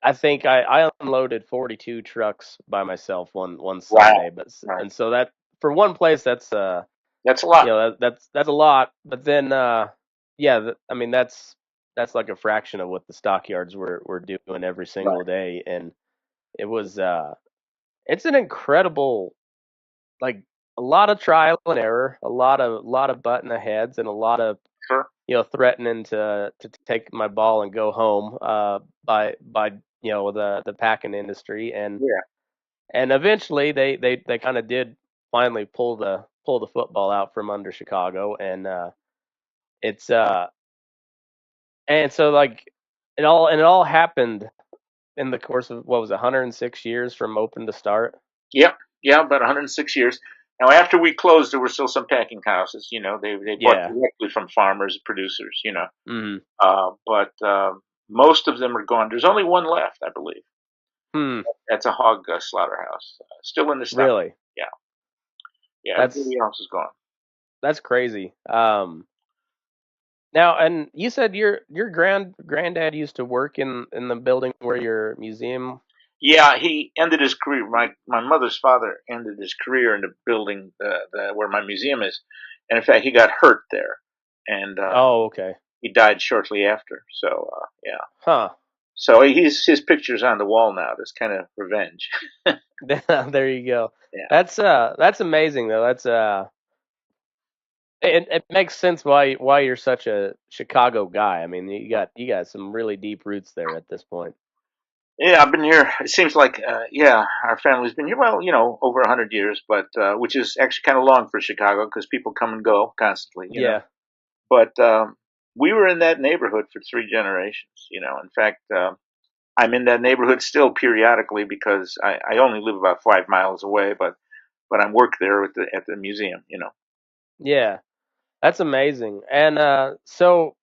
I think I unloaded 42 trucks by myself one Wow. Sunday, but Right. and so that for one place That's a lot. that's a lot, but then yeah, I mean that's like a fraction of what the stockyards were doing every Right. single day, and it was it's an incredible, like, a lot of trial and error, a lot of butting the heads, and a lot of Sure. threatening to take my ball and go home by the packing industry, Yeah. and eventually they kind of did finally pull the football out from under Chicago, and it's and so like it all happened in the course of what was it, 106 years from open to start. Yep. Yeah. About 106 years. Now, after we closed, there were still some packing houses. They bought Yeah. directly from farmers, producers. Mm. But most of them are gone. There's only one left, I believe. Hmm. That's a hog slaughterhouse, still in the stock. Really? Yeah. Yeah. That's Everybody else is gone. that's crazy. Now, and you said your granddad used to work in the building where your museum. Yeah, he ended his career. My mother's father ended his career in the building where my museum is, and in fact, he got hurt there, and Oh, okay. he died shortly after. So yeah, Huh. so his picture's on the wall now. That's kind of revenge. There you go. Yeah, That's amazing though. It makes sense why you're such a Chicago guy. I mean, you got some really deep roots there at this point. yeah. I've been here. It seems like yeah, our family's been here. Well, over 100 years, but which is actually kind of long for Chicago because people come and go constantly. Yeah. But we were in that neighborhood for 3 generations. In fact, I'm in that neighborhood still periodically because I only live about 5 miles away, but I work there at the museum. Yeah. That's amazing. And so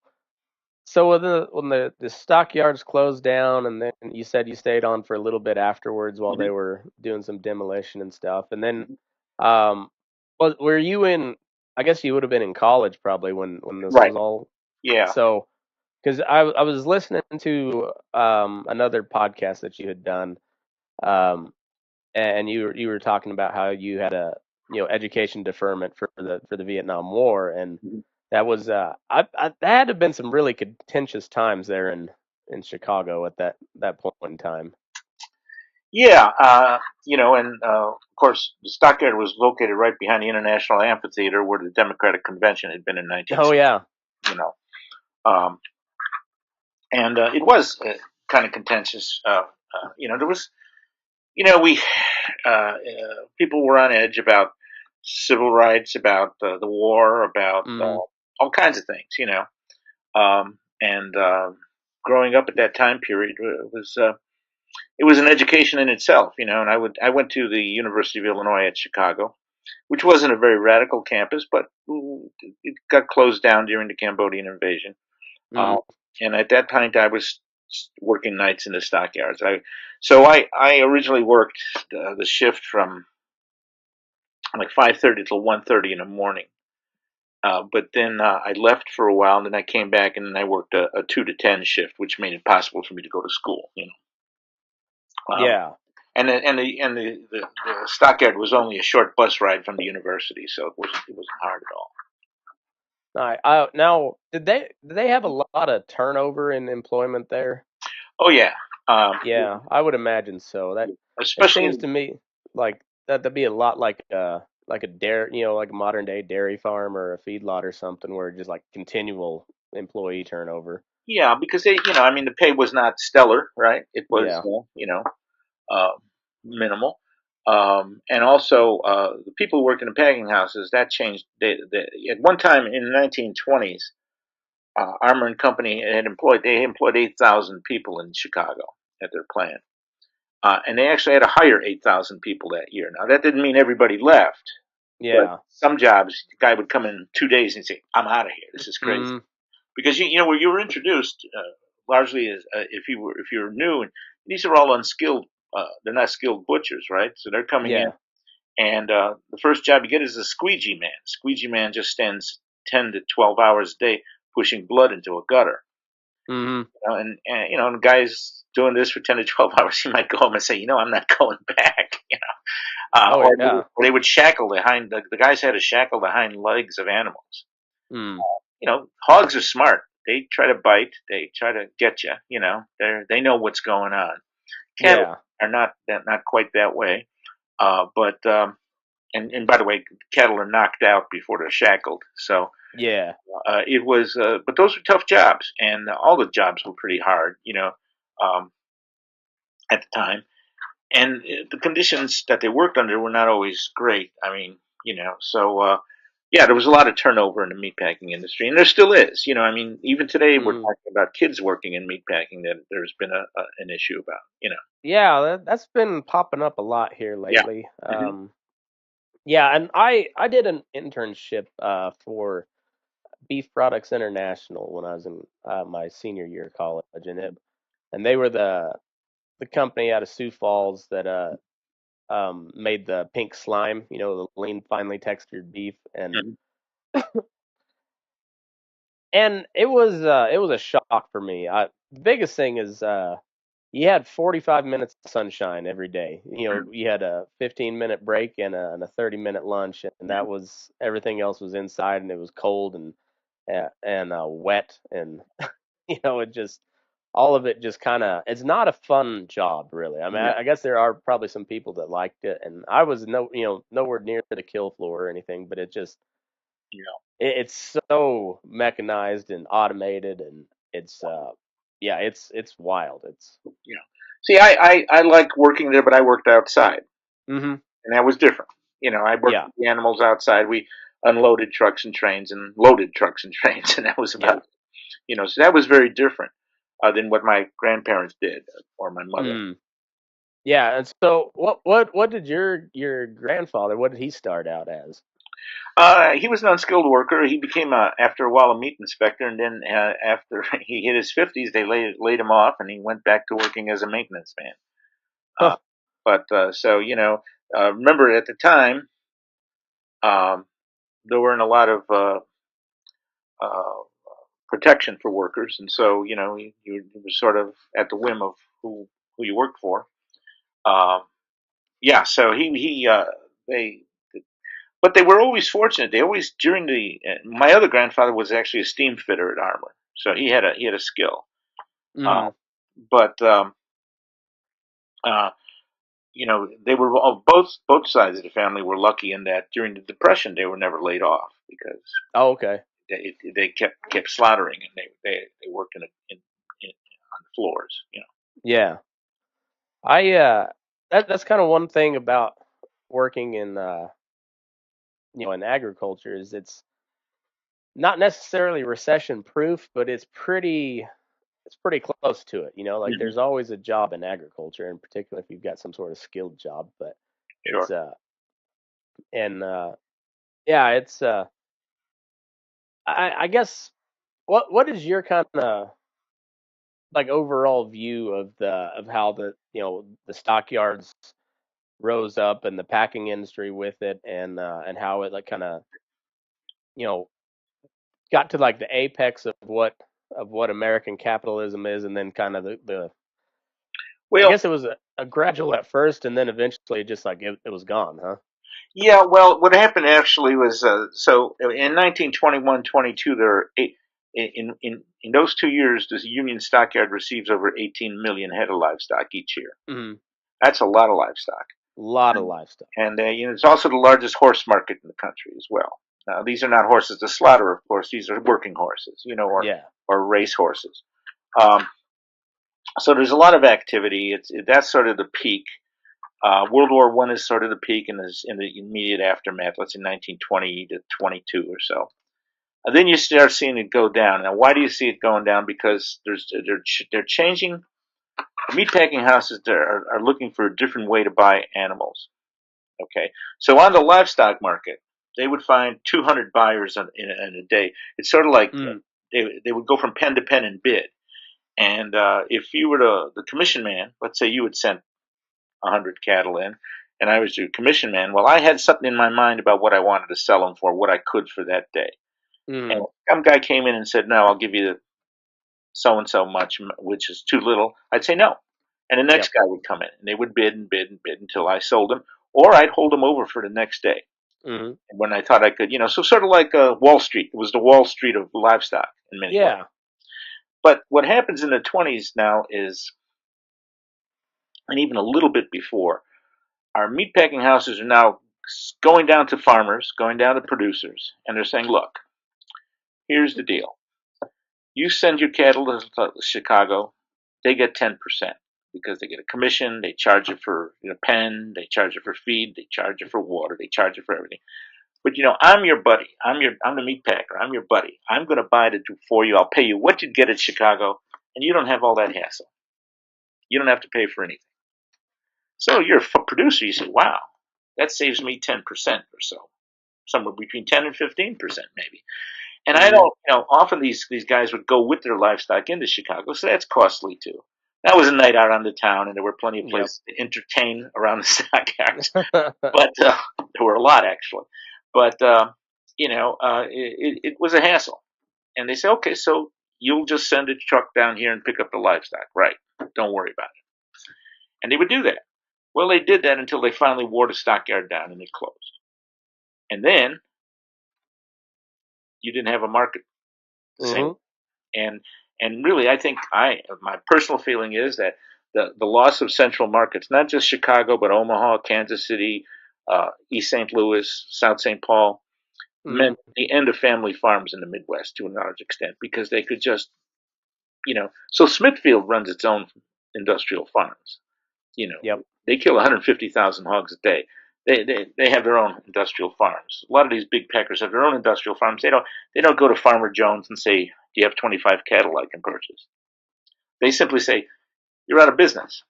when the stockyards closed down, and then you said you stayed on for a little bit afterwards while they Hmm. were doing some demolition and stuff, and then um, were you in? I guess you would have been in college probably when this Right. was all. Yeah. So, because I was listening to another podcast that you had done, um, and you were talking about how you had a education deferment for the Vietnam War, and Mhm. that was that had to have been some really contentious times there in Chicago at that point in time. Yeah. And of course, the Stockyard was located right behind the International Amphitheater where the Democratic Convention had been in Oh 1960. yeah. You know, um, and it was kind of contentious. There was, we people were on edge about civil rights, about the war, about Mm, all kinds of things. And growing up at that time period was it was an education in itself. And I went to the University of Illinois at Chicago, which wasn't a very radical campus, but it got closed down during the Cambodian invasion. Uh, mm, and at that point, I was working nights in the stockyards. So I originally worked the shift from like 5:30 till 1:30 in the morning. But then I left for a while, and then I came back, and then I worked a 2 to 10 shift, which made it possible for me to go to school. yeah. And the stockyard was only a short bus ride from the university, so it wasn't hard at all. Now, did they have a lot of turnover in employment there? Oh yeah, um, Yeah, I would imagine so. That it seems especially to me like that'd be a lot like a dairy, like a modern day dairy farm or a feedlot or something, where just like continual employee turnover. yeah, because I mean, the pay was not stellar, right? It was Yeah. uh, minimal. And also, the people who worked in the packing houses, that changed. At one time in the 1920s, Armour and Company they employed 8,000 people in Chicago at their plant, and they actually had to hire 8,000 people that year. Now that didn't mean everybody left, but Yeah. some jobs, the guy would come in 2 days and say, "I'm out of here. This is crazy." Mm, Because where you were introduced largely as if you were new, and these are all unskilled they're not skilled butchers, right? So they're coming in, Yeah. and the first job you get is a squeegee man. Squeegee man just stands 10 to 12 hours a day pushing blood into a gutter. Mm-hmm. And the guy's doing this for 10 to 12 hours. He might go home and say, I'm not going back. Oh Or yeah. they would shackle the guys had to shackle the hind legs of animals. Mm. Hogs are smart. They try to bite. They try to get you. They know what's going on. Cattle Yeah. are not quite that way. But and by the way, cattle are knocked out before they're shackled. So Yeah. it was, but those were tough jobs, and all the jobs were pretty hard. Um, at the time, and the conditions that they worked under were not always great. I mean, so yeah, there was a lot of turnover in the meatpacking industry, and there still is. I mean, even today we're Mm. talking about kids working in meatpacking that there's been an issue about. Yeah. That's been popping up a lot here Yeah. lately. Hmm. Yeah, and I did an internship for Beef Products International when I was in my senior year of college, and they were the company out of Sioux Falls that made the pink slime, the lean, finely textured beef, and Hmm. and it was a shock for me. The biggest thing is you had 45 minutes of sunshine every day. You had a 15-minute break and a 30-minute lunch, and that was everything else was inside, and it was cold and wet, and it just all of it just kind of it's not a fun job really. I mean, No. I guess there are probably some people that liked it, and I was nowhere near the kill floor or anything, but it just it's so mechanized and automated, and it's yeah, it's wild. It's Yeah. See, I like working there, but I worked outside, mhm. and that was different. I worked Yeah, with the animals outside. We unloaded trucks and trains and loaded trucks and trains, and that was yeah. about So that was very different than what my grandparents did or my mother. Mm. Yeah, and so what did your grandfather, what did he start out as? He was an unskilled worker. He became after a while a meat inspector, and then after he hit his 50s, they laid him off, and he went back to working as a maintenance man. Uh, Huh. but so remember at the time um, there weren't a lot of uh, protection for workers, and so you were sort of at the whim of who you worked for. Um, yeah, so they. But they were always fortunate. They always during the my other grandfather was actually a steam fitter at Armour, so he had a skill. Uh, Mhm. but uh, they were all, both sides of the family were lucky in that during the Depression they were never laid off because Oh, okay. they kept slaughtering and they worked in on the floors. Yeah. I that's kind of one thing about working in in agriculture is it's not necessarily recession proof, but it's pretty close to it. Like Hmm. there's always a job in agriculture, in particular if you've got some sort of skilled job. But it's Sure. and yeah, it's I guess what is your kind of like overall view of how the stockyards rose up and the packing industry with it, and how it like kind of you know got to like the apex of what American capitalism is, and then kind of the I Well, guess it was a gradual at first, and then eventually just like it was gone, huh? yeah. Well, what happened actually was so in 1921-22 there are in those 2 years the Union Stockyard receives over 18 million head of livestock each year. Hmm. That's a lot of livestock. A lot of livestock. And it's also the largest horse market in the country as well. Now, these are not horses to slaughter, of course. These are working horses, Yeah. or race horses. Um, so there's a lot of activity. That's sort of the peak. World War I is sort of the peak in the immediate aftermath. Let's say 1920 to 22 or so. And then you start seeing it go down. Now, why do you see it going down? Because they're changing. Meatpacking houses are looking for a different way to buy animals. Okay, so on the livestock market, they would find 200 buyers in a day. It's sort of like Mm. they would go from pen to pen and bid. And if you were the commission man, let's say you had sent 100 cattle in, and I was your commission man. Well, I had something in my mind about what I wanted to sell them for, what I could for that day. And Mm. some guy came in and said, "No, I'll give you so and so much, which is too little." I'd say no, and the next Yep. guy would come in, and they would bid and bid and bid until I sold them, or I'd hold them over for the next day. Mm-hmm. And when I thought I could, so sort of like Wall Street. It was the Wall Street of livestock in many ways. Yeah. But what happens in the 20s now is, and even a little bit before, our meatpacking houses are now going down to farmers, going down to producers, and they're saying, "Look, here's the deal. You send your cattle to Chicago, they get 10% because they get a commission. They charge it for pen, they charge it for feed, they charge it for water, they charge it for everything. But I'm your buddy. I'm the meat packer. I'm your buddy. I'm going to buy it for you. I'll pay you what you'd get at Chicago, and you don't have all that hassle. You don't have to pay for anything. So you're a producer. You say, wow, that saves me 10% or so, somewhere between 10 and 15% maybe. And I Mm-hmm. don't, often these guys would go with their livestock into Chicago, so that's costly too. That was a night out on the town, and there were plenty of Yep. places to entertain around the stockyards. But there were a lot actually. But it was a hassle. And they say, okay, so you'll just send a truck down here and pick up the livestock, right? Don't worry about it. And they would do that. Well, they did that until they finally wore the stockyard down and it closed. And then you didn't have a market the same. Mm-hmm. And really, I think my personal feeling is that the loss of central markets, not just Chicago, but Omaha, Kansas City, East St. Louis, South St. Paul, Mm-hmm. meant the end of family farms in the Midwest to a large extent because they could just, so Smithfield runs its own industrial farms. Yep. They kill 150,000 hogs a day. They have their own industrial farms. A lot of these big packers have their own industrial farms. They don't go to Farmer Jones and say, "Do you have 25 cattle I can purchase?" They simply say, "You're out of business,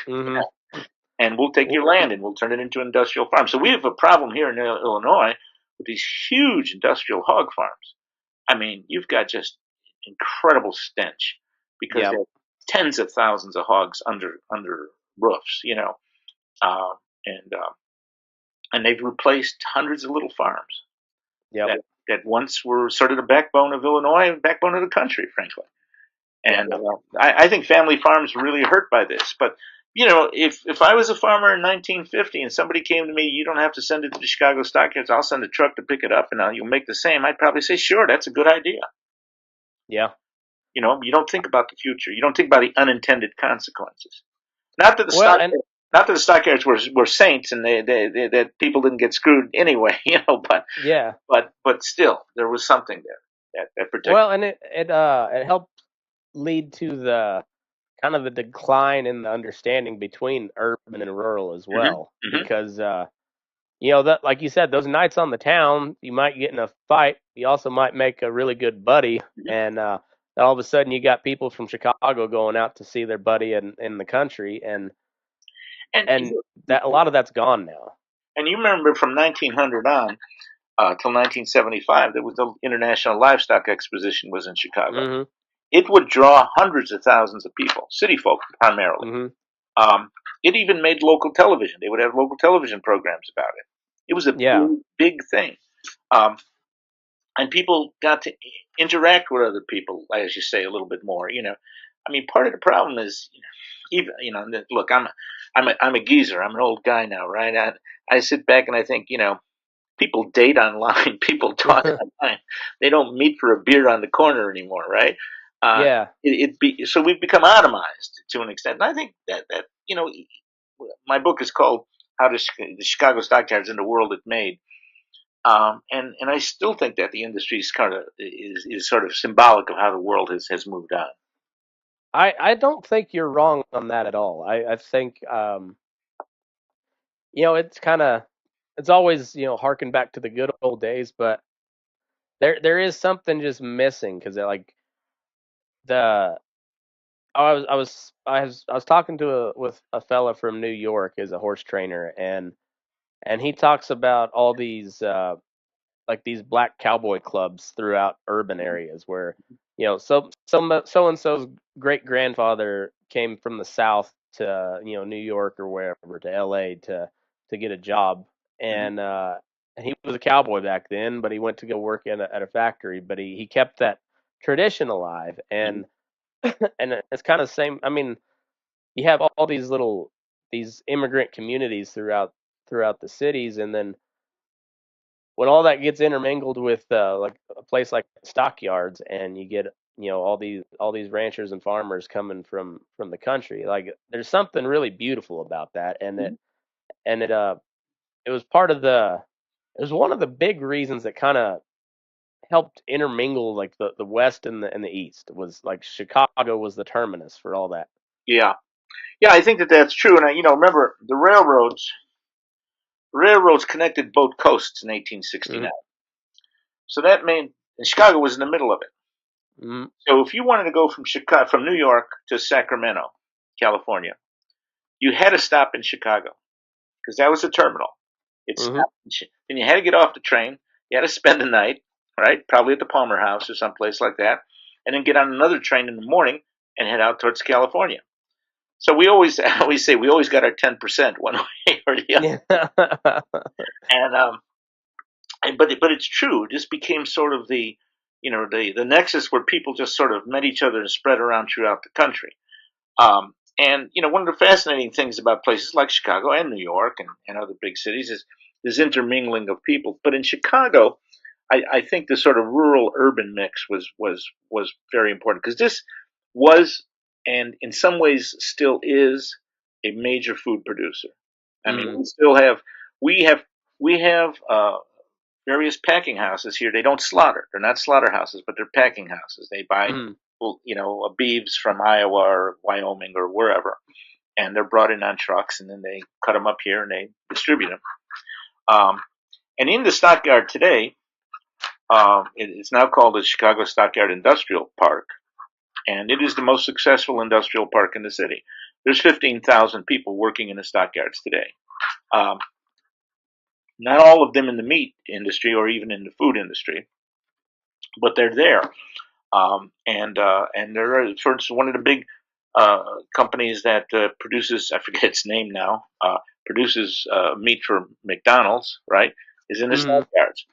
Mm-hmm. and we'll take your land and we'll turn it into an industrial farm." So we have a problem here in Illinois with these huge industrial hog farms. I mean, you've got just incredible stench because Yep. there are tens of thousands of hogs under roofs, uh, and and they've replaced hundreds of little farms Yep. that once were sort of the backbone of Illinois and backbone of the country, frankly. Yep. And I think family farms are really hurt by this. But if I was a farmer in 1950 and somebody came to me, "You don't have to send it to the Chicago Stockyards. I'll send a truck to pick it up, and you'll make the same." I'd probably say, "Sure, that's a good idea." Yeah. You don't think about the future. You don't think about the unintended consequences. Not that the Well, stock, and not that the stockyards were saints and that people didn't get screwed anyway, yeah. but still there was something there that protected. Well, and it helped lead to the kind of the decline in the understanding between urban and rural as Hmm. well, Hmm. because that, like you said, those nights on the town, you might get in a fight. You also might make a really good buddy, Hmm. and all of a sudden you got people from Chicago going out to see their buddy in the country, And and that a lot of that's gone now. and you remember from 1900 on till 1975, there was the International Livestock Exposition was in Chicago. Mhm. It would draw hundreds of thousands of people, city folk primarily. Mhm. Um, it even made local television. They would have local television programs about it. It was a Yeah. big thing. Um, and people got to interact with other people, as you say, a little bit more. I mean, part of the problem is, even look, I'm a geezer. I'm an old guy now, right? I sit back and I think, people date online, people talk online. They don't meet for a beer on the corner anymore, right? Yeah. So we've become atomized to an extent, and I think that my book is called "How the Chicago Stockyards and the World It Made." And I still think that the industry is sort of symbolic of how the world has moved on. I don't think you're wrong on that at all. I think it's kind of it's always harken back to the good old days, but there is something just missing because like the I was talking with a fella from New York as a horse trainer, and he talks about all these like these black cowboy clubs throughout urban areas where so and so's great grandfather came from the South to New York or wherever, to L.A. to get a job, Mhm. and he was a cowboy back then, but he went to go work at a factory, but he kept that tradition alive, Mhm. and it's kind of the same. I mean, you have all these immigrant communities throughout the cities, and then when all that gets intermingled with like a place like Stockyards, and you get all these ranchers and farmers coming from the country, like there's something really beautiful about that, and it was part of the it was one of the big reasons that kind of helped intermingle like the West and the East. Was like Chicago was the terminus for all that. Yeah, yeah, I think that that's true. And remember the railroads connected both coasts in 1869. Mm-hmm. So that meant, and Chicago was in the middle of it. Mm-hmm. So if you wanted to go from New York to Sacramento, California, you had to stop in Chicago because that was the terminal. It Mm-hmm. stopped. Then you had to get off the train. You had to spend the night, right? Probably at the Palmer House or someplace like that, and then get on another train in the morning and head out towards California. So we always always say we always got our 10% one way or the other. Yeah. And but it's true. It just became sort of the nexus where people just sort of met each other and spread around throughout the country. And one of the fascinating things about places like Chicago and New York and other big cities is this intermingling of people. But in Chicago, I think the sort of rural urban mix was very important because this was, and in some ways still is, a major food producer. I mean, Mm. we have various packing houses here. They don't slaughter. They're not slaughterhouses, but they're packing houses. They buy, Mm. beeves from Iowa or Wyoming or wherever, and they're brought in on trucks, and then they cut them up here and they distribute them. Um, and in the stockyard today, it's now called the Chicago Stockyard Industrial Park, and it is the most successful industrial park in the city. There's 15,000 people working in the stockyards today. Um, Not all of them in the meat industry or even in the food industry, but they're there. And they're, for instance, one of the big companies that produces, I forget its name now, produces meat for McDonald's, right, is in the Mm. stockyards.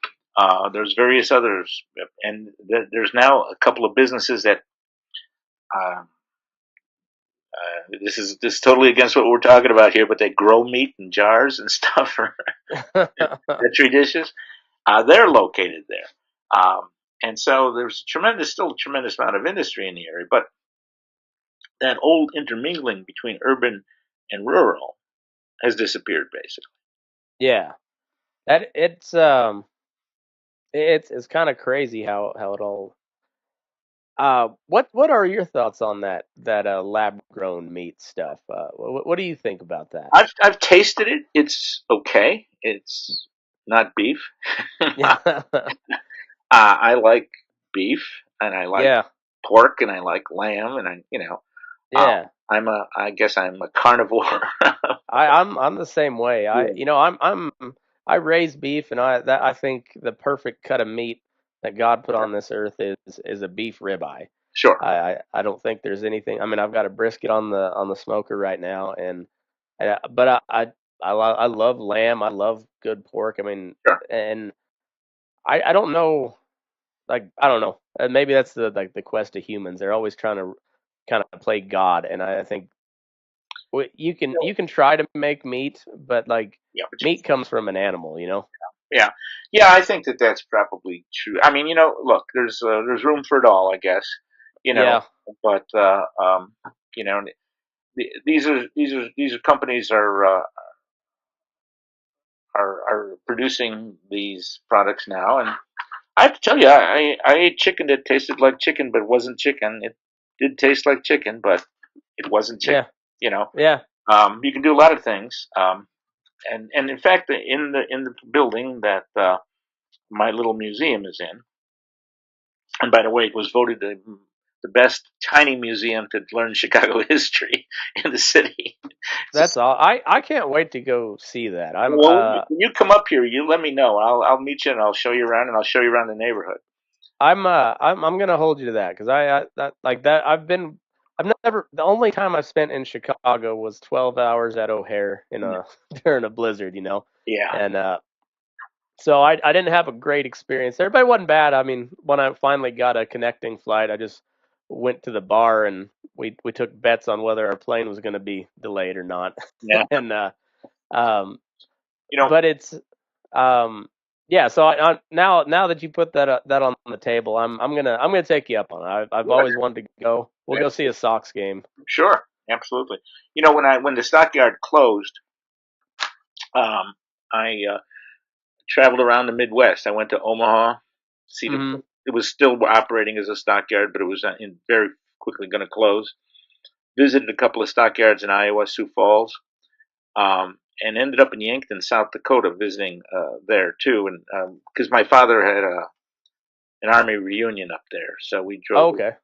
There's various others, and there's now a couple of businesses that uh, this is totally against what we're talking about here, but they grow meat in jars and stuff for petri dishes. They're located there, and so there's still a tremendous amount of industry in the area, but that old intermingling between urban and rural has disappeared basically. Yeah, that it's kind of crazy how it all. What are your thoughts on that lab grown meat stuff? What do you think about that? I've tasted it. It's okay. It's not beef. Yeah, I like beef and I like yeah, pork and I like lamb and uh, yeah. I guess I'm a carnivore. I'm the same way. I Yeah, you know I raise beef, and I think the perfect cut of meat that God put on this earth is a beef ribeye. sure. I don't think there's anything. I mean, I've got a brisket on the smoker right now, but I love lamb. I love good pork. I mean, Sure. and I don't know, like I don't know. Maybe that's the quest of humans. They're always trying to kind of play God, and I think you can try to make meat, but like Yeah, but meat comes from an animal, you know. yeah, yeah. I think that that's probably true. I mean, look, there's room for it all, I guess. You know, Yeah, but you know, these are companies are producing these products now, and I have to tell you, I ate chicken that tasted like chicken, but wasn't chicken. It did taste like chicken, but it wasn't chicken. yeah, You know, yeah. you can do a lot of things. And in fact, in the building that my little museum is in, and by the way, it was voted the best tiny museum to learn Chicago history in the city. That's all. I can't wait to go see that. I'm Well, when you come up here, you let me know. I'll meet you and I'll show you around and I'll show you around the neighborhood. I'm gonna hold you to that because I that like that I've been I've never. The only time I spent in Chicago was 12 hours at O'Hare in a during a blizzard, Yeah. and so I didn't have a great experience there, but it wasn't bad. I mean, when I finally got a connecting flight, I just went to the bar and we took bets on whether our plane was going to be delayed or not, Yeah. and um, You know, but it's um, yeah. So now that you put that on the table, I'm gonna take you up on it. I've yeah, always wanted to go. We'll go see a Sox game. sure, absolutely. When the stockyard closed, um, I traveled around the Midwest. I went to Omaha, see the. Hmm. It was still operating as a stockyard, but it was very quickly going to close. Visited a couple of stockyards in Iowa, Sioux Falls, and ended up in Yankton, South Dakota, visiting there too. And because my father had an army reunion up there, so we drove. Oh, okay.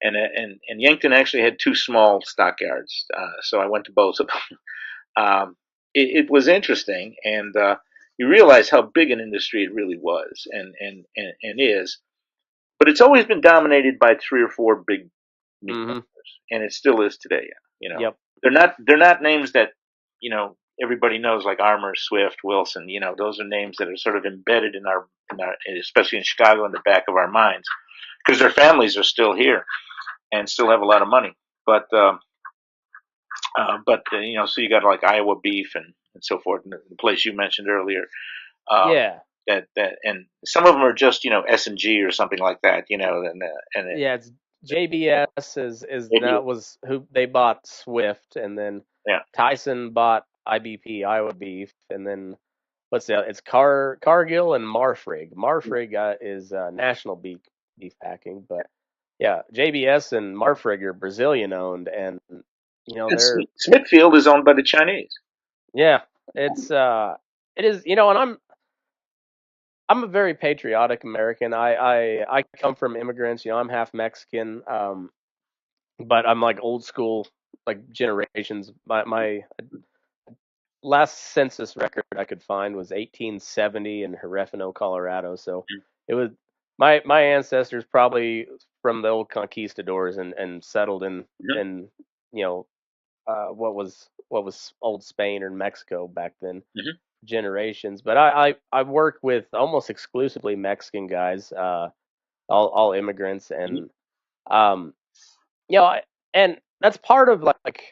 And Yankton actually had two small stockyards, so I went to both of them. It was interesting, and you realize how big an industry it really was and is. But it's always been dominated by three or four big meat Hmm. growers, and it still is today. Yep. They're not names that everybody knows, like Armour, Swift, Wilson. Those are names that are sort of embedded in our especially in Chicago, in the back of our minds, because their families are still here and still have a lot of money. But so you got like Iowa beef and so forth, and the place you mentioned earlier. Um, Yeah. and some of them are just S&G or something like that. And Yeah, it's JBS is maybe now was who they bought Swift, and then yeah. Tyson bought IBP Iowa Beef, and then what's the it's Cargill and Marfrig. Marfrig is National Beef Packing, but yeah, JBS and Marfrig are Brazilian owned, and And they're Smithfield is owned by the Chinese. yeah, it's it is and I'm a very patriotic American. I come from immigrants. I'm half Mexican. But I'm like old school, like generations. My last census record I could find was 1870 in Herefino, Colorado. So it was my ancestors probably from the old conquistadors and settled Mm-hmm. in you know what was old Spain or Mexico back then, Mm-hmm. generations. But I work with almost exclusively Mexican guys, all immigrants, Mm-hmm. and um and that's part of like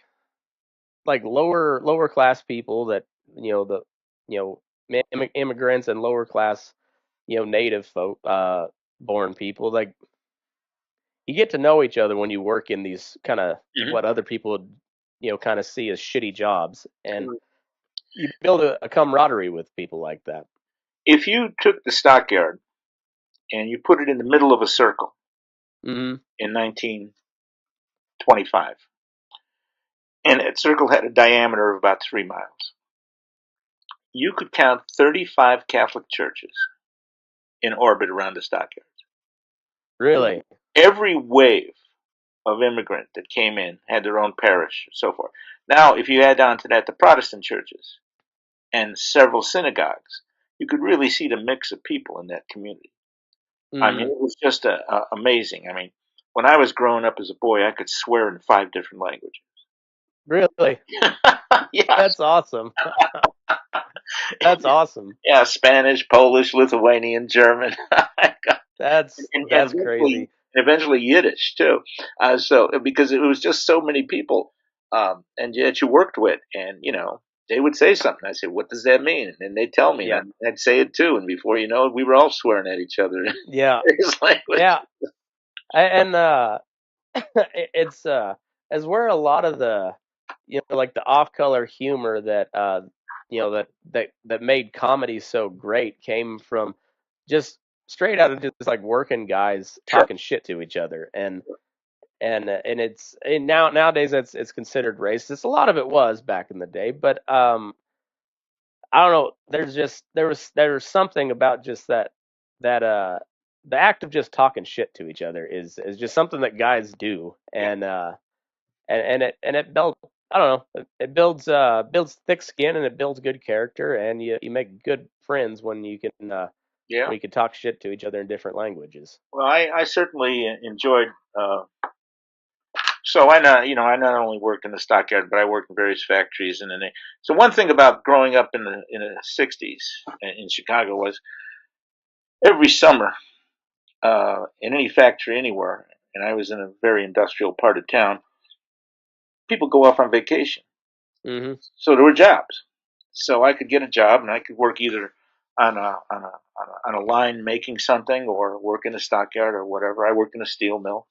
lower class people that the you know immigrants and lower class native folk born people, like you get to know each other when you work in these kind of Mm-hmm. what other people would kind of see as shitty jobs, and you build a camaraderie with people like that. If you took the stockyard and you put it in the middle of a circle Hmm. in 1925, and that circle had a diameter of about 3 miles, you could count 35 Catholic churches in orbit around the stockyard. Really? Every wave of immigrant that came in had their own parish and so forth. Now, if you add on to that the Protestant churches and several synagogues, you could really see the mix of people in that community. I mean, Hmm. it was just amazing. I mean, when I was growing up as a boy, I could swear in 5 different languages. Really? Yeah, That's awesome. That's awesome. yeah, Spanish, Polish, Lithuanian, German, That's and that's crazy. eventually Yiddish too. So because it was just so many people, and yet you worked with, and they would say something. I said, "What does that mean?" And they'd tell me, and Yep. I'd say it too. And before you know it, we were all swearing at each other in Yeah. various language. Yeah. And it's as where a lot of the like the off color humor that that made comedy so great came from just straight out of just like working guys Sure. talking shit to each other, and it's and nowadays it's considered racist. A lot of it was back in the day, but I don't know. There's just there was something about just that the act of just talking shit to each other is just something that guys do, Yeah. and it builds, I don't know, it builds thick skin, and it builds good character, and you make good friends Yeah. when you can talk shit to each other in different languages. Well, I certainly enjoyed So I not only worked in the stockyard, but I worked in various factories. So one thing about growing up in the '60s in Chicago was every summer in any factory anywhere, and I was in a very industrial part of town. People go off on vacation, Mm-hmm. so there were jobs. So I could get a job, and I could work either on a line making something, or work in a stockyard or whatever. I worked in a steel mill,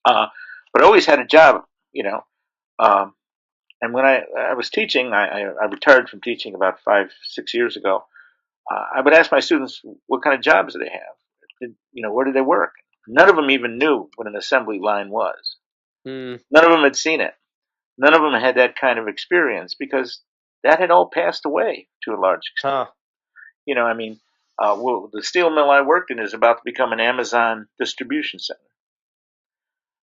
uh, but I always had a job, you know. Um, and when I was teaching, I retired from teaching about 5 6 years ago. I would ask my students what kind of jobs do they have. Where did they work? None of them even knew what an assembly line was. Mm. None of them had seen it. None of them had that kind of experience because that had all passed away to a large extent. Huh. I mean, the steel mill I worked in is about to become an Amazon distribution center.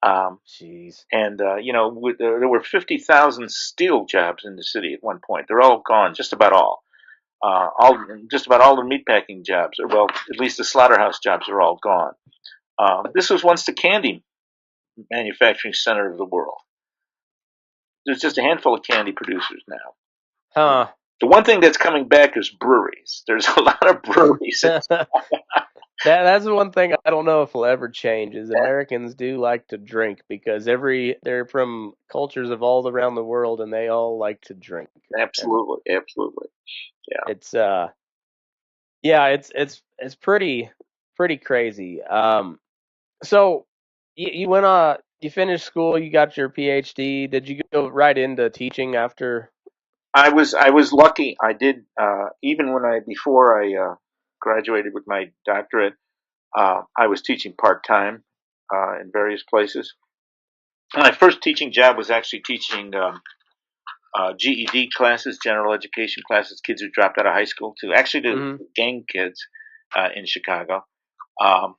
Um, Jeez. and there were 50,000 steel jobs in the city at one point. They're all gone, just about all. Just about all the meatpacking jobs, or well, at least the slaughterhouse jobs, are all gone. This was once the candy manufacturing center of the world. There's just a handful of candy producers now. Huh. The one thing that's coming back is breweries. There's a lot of breweries. That's the one thing I don't know if will ever change is Americans do like to drink because they're from cultures of all around the world and they all like to drink. Absolutely. Yeah. It's it's pretty crazy. So you went you finished school, you got your PhD. Did you go right into teaching after? I was lucky. I did even before I graduated with my doctorate. I was teaching part time in various places. My first teaching job was actually teaching GED classes, general education classes, kids who dropped out of high school, to Mm-hmm. gang kids in Chicago. Um,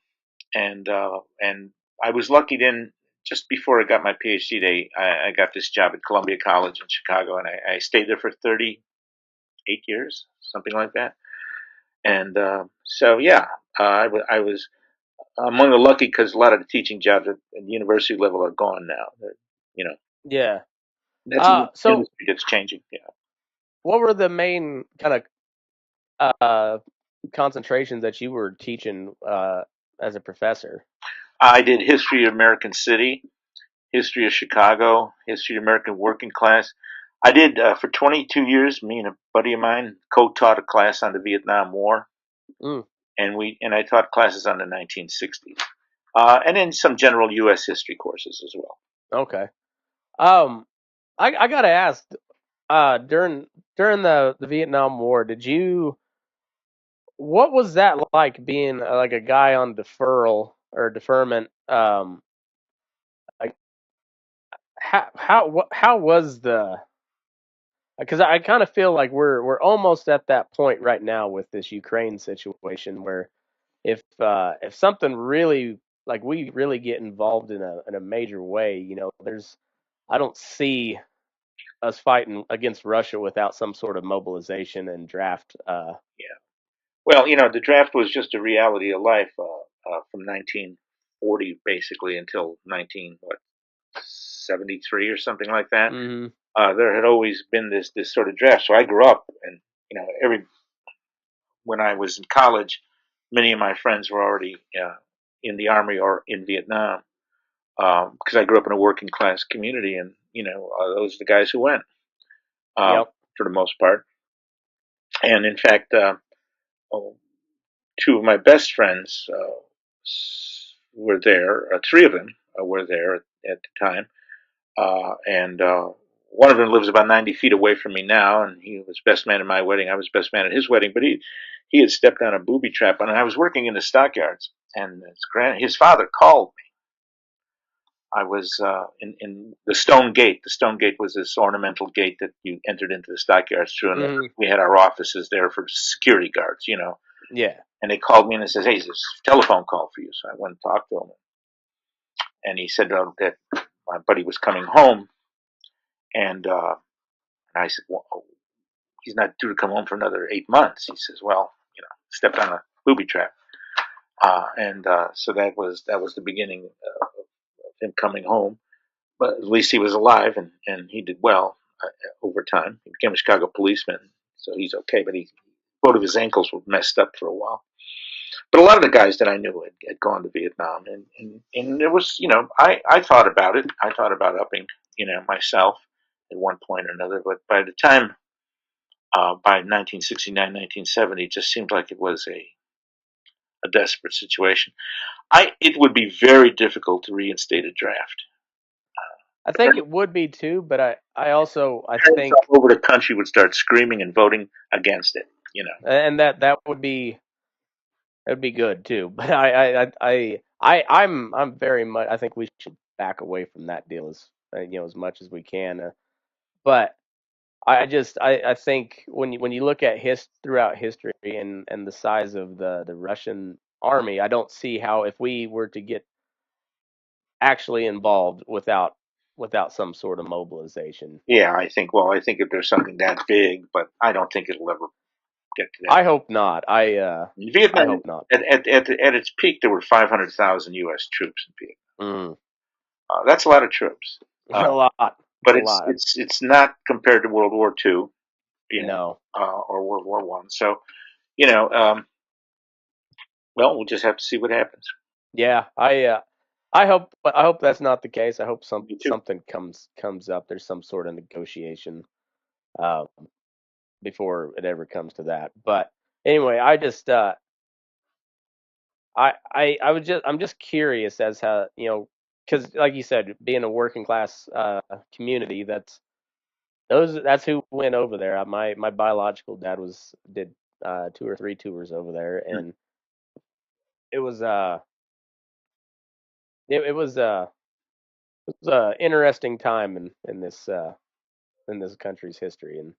and I was lucky. Then, just before I got my PhD, I got this job at Columbia College in Chicago, and I stayed there for 38 years, something like that. And so, yeah, I was among the lucky because a lot of the teaching jobs at the university level are gone now. You know, Yeah. that's an So industry that's changing. Yeah, what were the main kind of concentrations that you were teaching as a professor? I did history of American City, history of Chicago, history of American working class. I did for 22 years. Me and a buddy of mine co-taught a class on the Vietnam War, Mm, and I taught classes on the 1960s, and then some general U.S. history courses as well. okay. Um, I gotta ask, during the Vietnam War, what was that like being like a guy on deferral or deferment? Like how was the? Because I kind of feel like we're almost at that point right now with this Ukraine situation where if something really like we really get involved in a major way, there's I don't see us fighting against Russia without some sort of mobilization and draft. Yeah. Well, the draft was just a reality of life from 1940 basically until 1973 or something like that. Hmm. There had always been this sort of draft. So I grew up, and every when I was in college, many of my friends were already in the army or in Vietnam because I grew up in a working class community, and those are the guys who went Yep. for the most part. And in fact, oh, two of my best friends were there. Three of them were there at the time, and one of them lives about 90 feet away from me now, and he was best man at my wedding. I was best man at his wedding, but he had stepped on a booby trap, and I was working in the stockyards, and his father called me. I was in the stone gate. The stone gate was this ornamental gate that you entered into the stockyards through, and Hmm. we had our offices there for security guards. Yeah. And they called me and they says, "Hey, there's a telephone call for you." So I went and talked to him, and he said that my buddy was coming home, and I said, "Well, he's not due to come home for another 8 months." He says, "Well, stepped on a booby trap," and so that was the beginning of him coming home. but at least he was alive, and he did well over time. He became a Chicago policeman, so he's okay. But both of his ankles were messed up for a while. But a lot of the guys that I knew had gone to Vietnam, and there was, I thought about it. I thought about upping, myself at one point or another. But by the time, by 1969, 1970, it just seemed like it was a desperate situation. It would be very difficult to reinstate a draft. I think it would be too, but I Parents think, all over the country would start screaming and voting against it. and that would be, that'd be good too. But I'm very much. I think we should back away from that deal as much as we can. But I think when you look at throughout history and the size of the Russian army, I don't see how, if we were to get actually involved without some sort of mobilization. Yeah, I think. Well, I think if there's something that big, but I don't think it'll ever get to that. I hope not. In I Vietnam, hope not. at its peak, there were 500,000 U.S. troops in Vietnam. Mm. That's a lot of troops, A lot. but A it's lot. it's not compared to World War II, No. or World War One. So, you know, um, well, we'll just have to see what happens. Yeah. I hope that's not the case. I hope Me too. something comes up. There's some sort of negotiation uh, before it ever comes to that. But anyway, I'm just curious as how, because like you said, being a working class community, that's who went over there. My biological dad did 2 or 3 tours over there, Hmm. and it was uh it was a interesting time in this country's history. And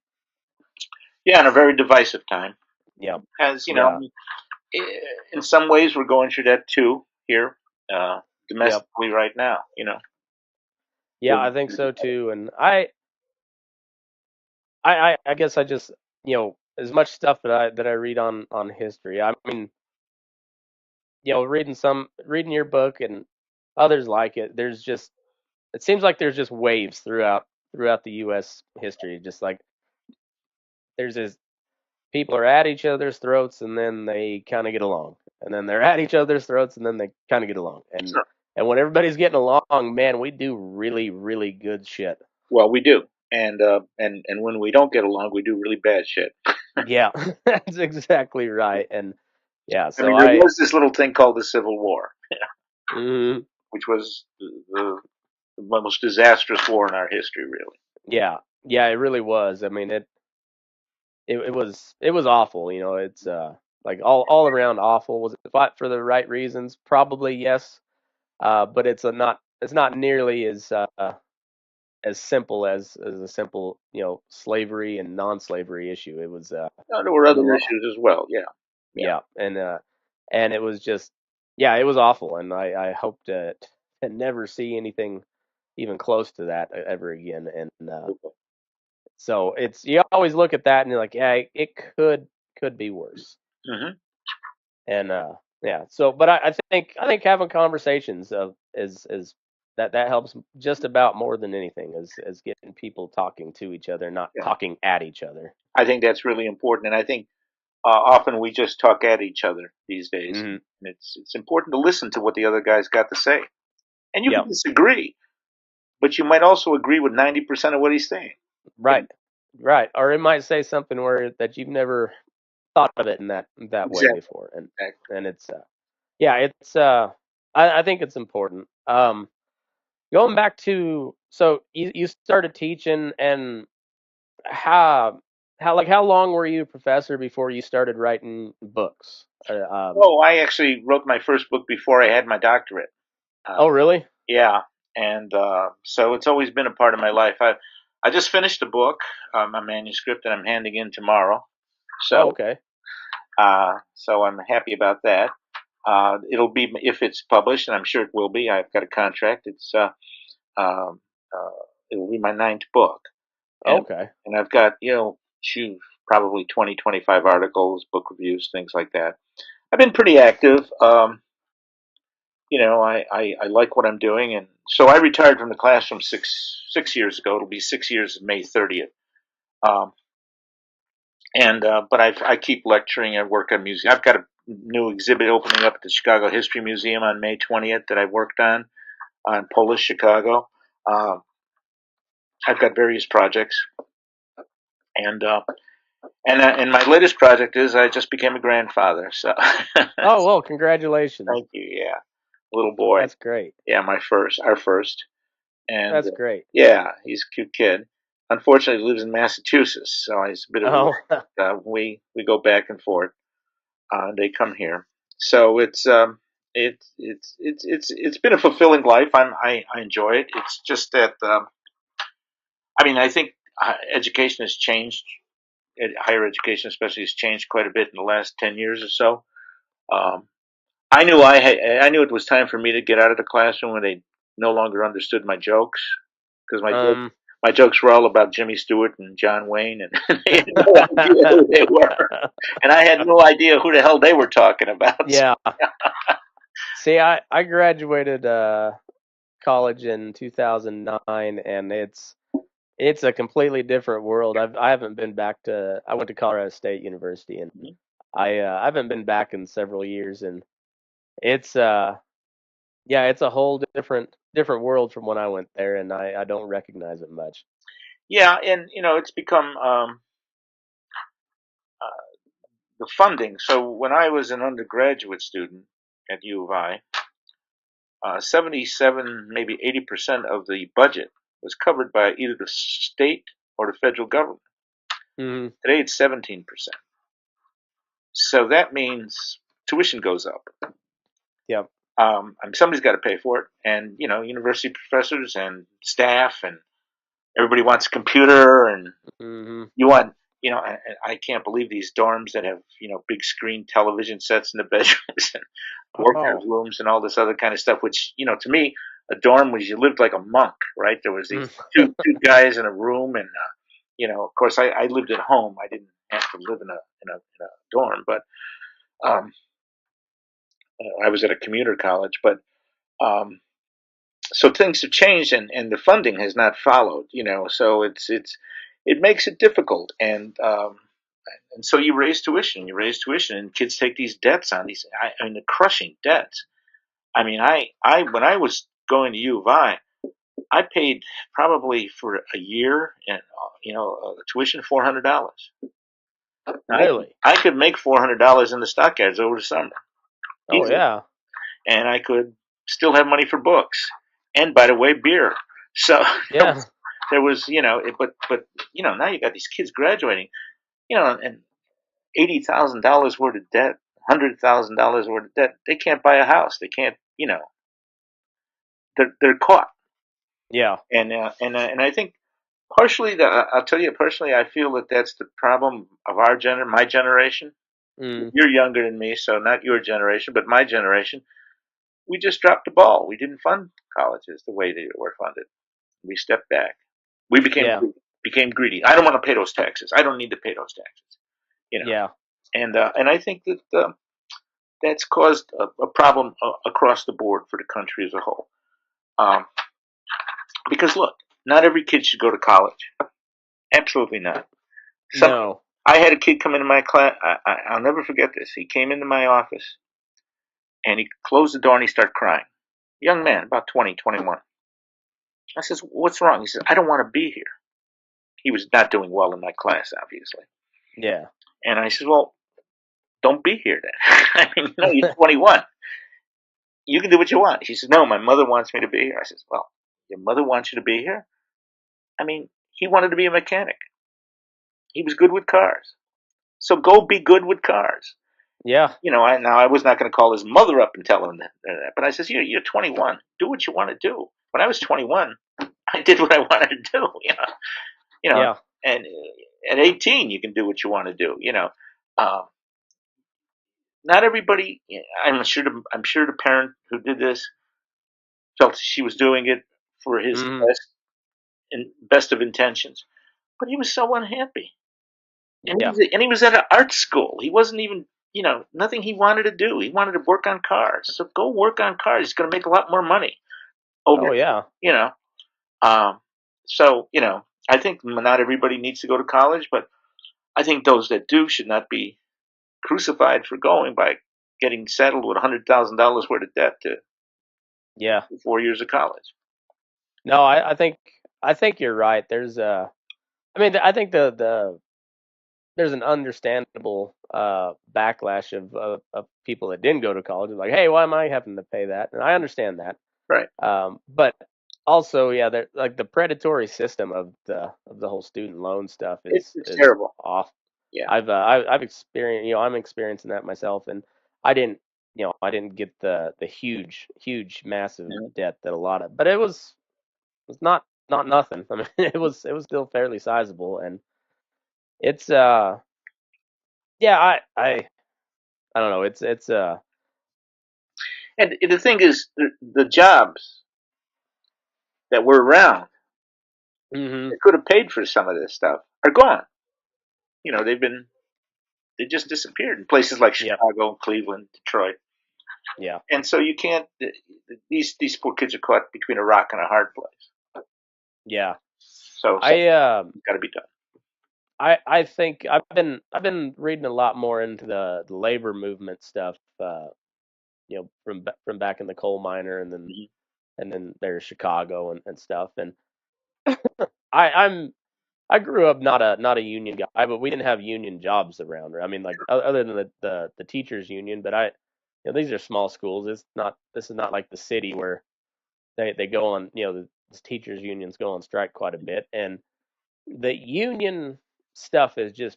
Yeah, and a very divisive time. yeah, As yeah, in some ways, we're going through that too here, yep, domestically right now. yeah, I think so too. And I guess I just, as much stuff that I read on history. I mean, reading your book and others like it. It seems like there's just waves throughout the U.S. history. Just like there's this, people are at each other's throats and then they kind of get along, and then they're at each other's throats and then they kind of get along. And Sure. and when everybody's getting along, man, we do really really good shit. Well, we do, and when we don't get along, we do really bad shit. Yeah, that's exactly right. And yeah, I so mean, there was this little thing called the Civil War, mhm, which was the most disastrous war in our history, really. yeah, yeah, it really was. I mean, it was awful. It's like all around awful. Was it fought for the right reasons? Probably yes. But it's not nearly as simple as a simple, slavery and non-slavery issue. It was No, there were was a other lot. issues as well. Yeah, yeah. Yeah, and it was just, yeah, it was awful. And I hope to never see anything even close to that ever again. And so you always look at that and you're like, yeah, it could be worse. Hmm. And yeah, so but I think having conversations is that helps just about more than anything, is getting people talking to each other, not Yeah, talking at each other. I think that's really important, and I think often we just talk at each other these days. Hmm. And it's important to listen to what the other guy's got to say, and you can Yep. disagree, but you might also agree with 90% of what he's saying. Right. Right. Or it might say something where that you've never thought of it in that way Exactly. before. And Exactly. and it's yeah, it's I think it's important. Going back to, so you started teaching, and how long were you a professor before you started writing books? Oh, I actually wrote my first book before I had my doctorate. Oh, Uh, really? yeah, and so it's always been a part of my life. I just finished a book, a manuscript that I'm handing in tomorrow. Oh, So okay. so I'm happy about that. It'll be, if it's published, and I'm sure it will be. I've got a contract. Um, it'll be my ninth book, and Okay. and I've got probably 20, 25 articles, book reviews, things like that. I've been pretty active. I like what I'm doing, So I retired from the classroom six years ago. It'll be 6 years May 30th. Um, and but I keep lecturing. I work on music. I've got a new exhibit opening up at the Chicago History Museum on May 20th that I worked on Polish Chicago. Uh, I've got various projects, and and my latest project is I just became a grandfather. So Oh well, congratulations. thank you. Yeah, little boy. That's great. Yeah, our first, and That's great. yeah, he's a cute kid. Unfortunately, he lives in Massachusetts, so he's a bit of a Oh, we go back and forth. They come here, so it's been a fulfilling life. I enjoy it. It's just that I mean I think education has changed. Higher education, especially, has changed quite a bit in the last 10 years or so. Um, I knew it was time for me to get out of the classroom when they no longer understood my jokes, because um, my jokes were all about Jimmy Stewart and John Wayne, and they had no idea who they were, and I had no idea who the hell they were talking about. yeah. See, I graduated college in 2009, and it's a completely different world. I haven't been back to. I went to Colorado State University, and I haven't been back in several years, and it's yeah, it's a whole different world from when I went there, and I don't recognize it much. Yeah, and it's become uh, the funding. So when I was an undergraduate student at U of I, 77, maybe 80% of the budget was covered by either the state or the federal government. Hmm. Today it's 17%. So that means tuition goes up. Yep. I mean, somebody's got to pay for it, and university professors and staff, and everybody wants a computer, and Hmm. you want, I can't believe these dorms that have big screen television sets in the bedrooms and workout Oh. rooms and all this other kind of stuff. Which to me, a dorm was you lived like a monk, right? There was these Mm. two guys in a room, and of course, I lived at home. I didn't have to live in a dorm, but um, I was at a commuter college, but um, so things have changed, and the funding has not followed. So it makes it difficult, and so you raise tuition, and kids take these debts on these. I mean, the crushing debts. I mean, I when I was going to U of I paid probably for a year and tuition $400. Really? I could make $400 in the Stockyards over the summer Oh easily, yeah. and I could still have money for books, and by the way, beer. So Yeah. there was but now you got these kids graduating, and $80,000 worth of debt, $100,000 worth of debt. They can't buy a house. They can't. They're caught, Yeah. and I think partially, I'll tell you personally, I feel that that's the problem of my generation. Mm. You're younger than me, so not your generation, but my generation. We just dropped the ball. We didn't fund colleges the way they were funded. We stepped back. We Yeah. became greedy. I don't want to pay those taxes. I don't need to pay those taxes. You know, Yeah. and I think that that's caused a problem across the board for the country as a whole. Um, because look, not every kid should go to college. Absolutely not. Some No. I had a kid come into my class. I'll never forget this. He came into my office and he closed the door and he started crying. Young man, about 20, 21. I says, "What's wrong?" He says, "I don't want to be here." He was not doing well in my class, obviously. Yeah. And I said, "Well, don't be here then." I mean, no, you're 21. You can do what you want. He says, "No, my mother wants me to be here." I says, "Well, your mother wants you to be here?" I mean, he wanted to be a mechanic. He was good with cars. So go be good with cars. Yeah. I was not going to call his mother up and tell him that, but I says, "You're 21. Do what you want to do." When I was 21, I did what I wanted to do. You know, Yeah. and at 18, you can do what you want to do. Uh, Not everybody. I'm sure the parent who did this felt she was doing it for his Hmm. best of intentions, but he was so unhappy, and Yeah. he was at an art school. He wasn't even nothing he wanted to do. He wanted to work on cars. So go work on cars. He's going to make a lot more money. over, Oh yeah. you know. Um, so, I think not everybody needs to go to college, but I think those that do should not be crucified for going by getting saddled with $100,000 worth of debt to Yeah. 4 years of college. No, I think you're right. I mean, I think there's an understandable backlash of people that didn't go to college. Like, hey, why am I having to pay that? And I understand that. Right. But also, yeah, like the predatory system of the whole student loan stuff It's is terrible. off. Yeah. I've experienced, I'm experiencing that myself, and I didn't, I didn't get the huge massive Mhm. debt that a lot of, but it was not nothing. I mean, it was still fairly sizable, and it's yeah, I don't know, it's And the thing is, the jobs that were around hmm that could have paid for some of this stuff are gone. They just disappeared in places like yep, Chicago, Cleveland, Detroit. yeah, And so you can't. These poor kids are caught between a rock and a hard place. yeah. So I something's uh got to be done. I think I've been reading a lot more into the labor movement stuff, from back in the coal miner, Mhm. and then there's Chicago and stuff. And I grew up not a union guy, but we didn't have union jobs around. I mean, like other than the teachers union, but these are small schools. This is not like the city where they go on, the teachers unions go on strike quite a bit, and the union stuff is just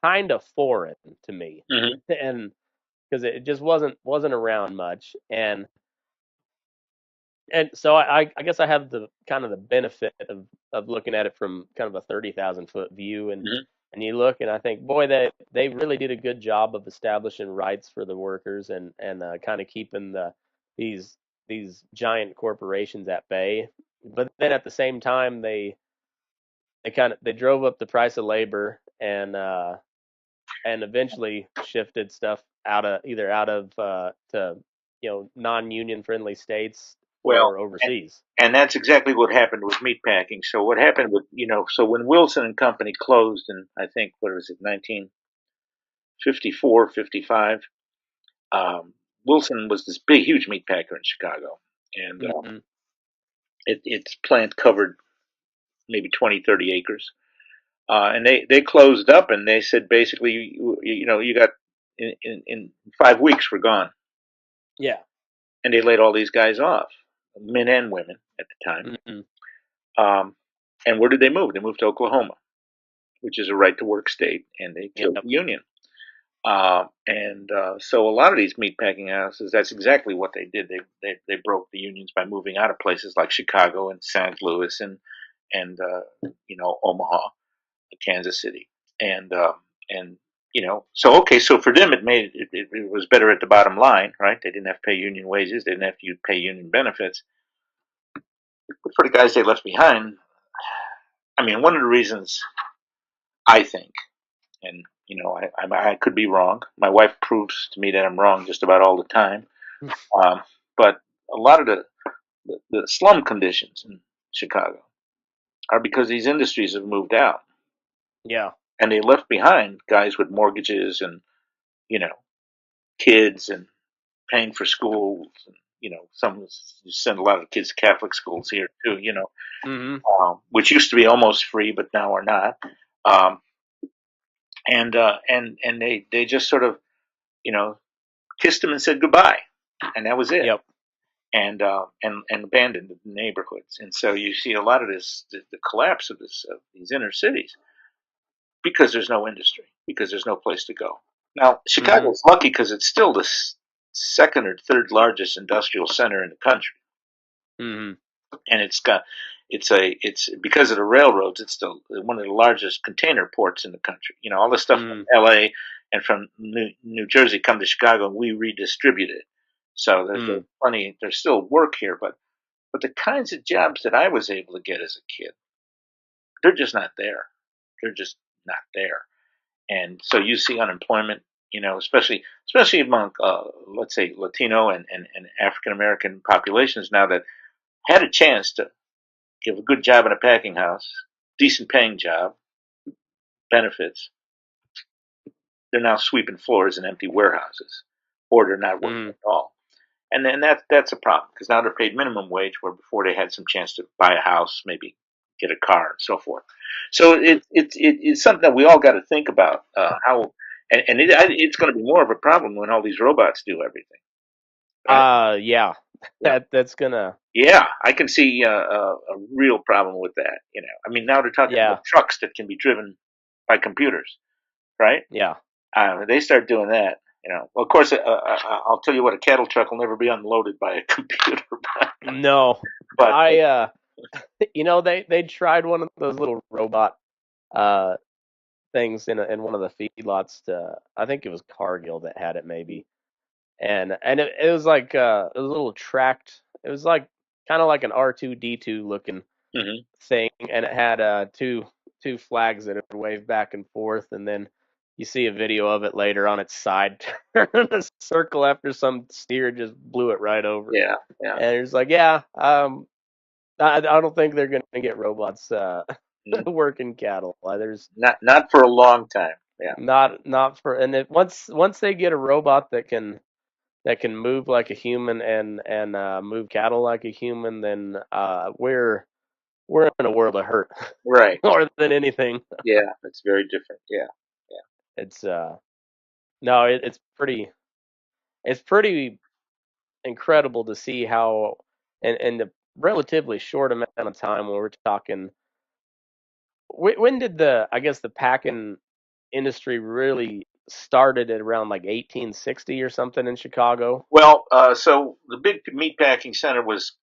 kind of foreign to me, Mhm. and because it just wasn't around much, and so I guess I have the kind of the benefit of looking at it from kind of a 30,000 foot view, Mhm. and you look and I think, boy, they really did a good job of establishing rights for the workers, and kind of keeping these these giant corporations at bay. But then at the same time, they drove up the price of labor, and eventually shifted stuff out of to non-union friendly states Well, or and, overseas. and that's exactly what happened with meatpacking. So what happened with so when Wilson and Company closed in, I think, what was it, 1954, 55. Wilson was this big, huge meat packer in Chicago, and Hmm. its plant covered maybe 20, 30 acres. And they closed up, and they said basically, you got in 5 weeks we're gone, Yeah. and they laid all these guys off, men and women at the time. Hmm. And where did they move? They moved to Oklahoma, which is a right to work state, and they killed Yep. the union. And so a lot of these meatpacking houses, that's exactly what they did. They broke the unions by moving out of places like Chicago and St. Louis and Omaha, Kansas City, and so okay, so for them it was better at the bottom line, right? They didn't have to pay union wages, they didn't have to pay union benefits. But for the guys they left behind, I mean, one of the reasons I think, and I could be wrong. My wife proves to me that I'm wrong just about all the time. Um, but a lot of the slum conditions in Chicago are because these industries have moved out, Yeah. and they left behind guys with mortgages and you know kids and paying for schools. And, some send a lot of kids to Catholic schools here too. Hmm. Which used to be almost free, but now are not. Um, and they just sort of you know kissed him and said goodbye, and that was it. Yep. And abandoned the neighborhoods. And so you see a lot of the collapse of these inner cities because there's no industry, because there's no place to go. Now Hmm. Chicago's lucky because it's still the second or third largest industrial center in the country, Hmm. and it's because of the railroads. It's still one of the largest container ports in the country. All the stuff from Hmm. L.A. and from New Jersey come to Chicago, and we redistribute it. So there's Hmm. plenty. There's still work here, but the kinds of jobs that I was able to get as a kid, they're just not there. They're just not there. And so you see unemployment, especially among let's say Latino and African American populations now that had a chance to give a good job in a packing house, decent paying job, benefits, they're now sweeping floors in empty warehouses, or they're not working Mm. at all. And then that's a problem because now they're paid minimum wage where before they had some chance to buy a house, maybe get a car, and so forth. So it's something that we all got to think about how, and it's going to be more of a problem when all these robots do everything, right? Yeah. Yeah, That's gonna. yeah, I can see a real problem with that. I mean, now they're talking Yeah. about trucks that can be driven by computers, right? Yeah. They start doing that. Well, of course, I'll tell you what, a cattle truck will never be unloaded by a computer. No. But I they tried one of those little robot uh things in one of the feedlots to, I think it was Cargill that had it maybe. And it was like it was a little tracked. It was like kind of like an R2D2 looking mhm, thing, and it had two flags that it would wave back and forth, and then you see a video of it later on its side turn a circle after some steer just blew it right over. yeah, yeah, And it's like, yeah, I don't think they're gonna get robots mm, working cattle. There's not for a long time. Yeah, not for, and once they get a robot that can move like a human and move cattle like a human, then we're in a world of hurt right. more than anything. Yeah, it's very different. Yeah, yeah, It's no, it's pretty incredible to see how in the relatively short amount of time when we're talking. When did I guess the packing industry really started at around like 1860 or something in Chicago? Well, so the big meat packing center was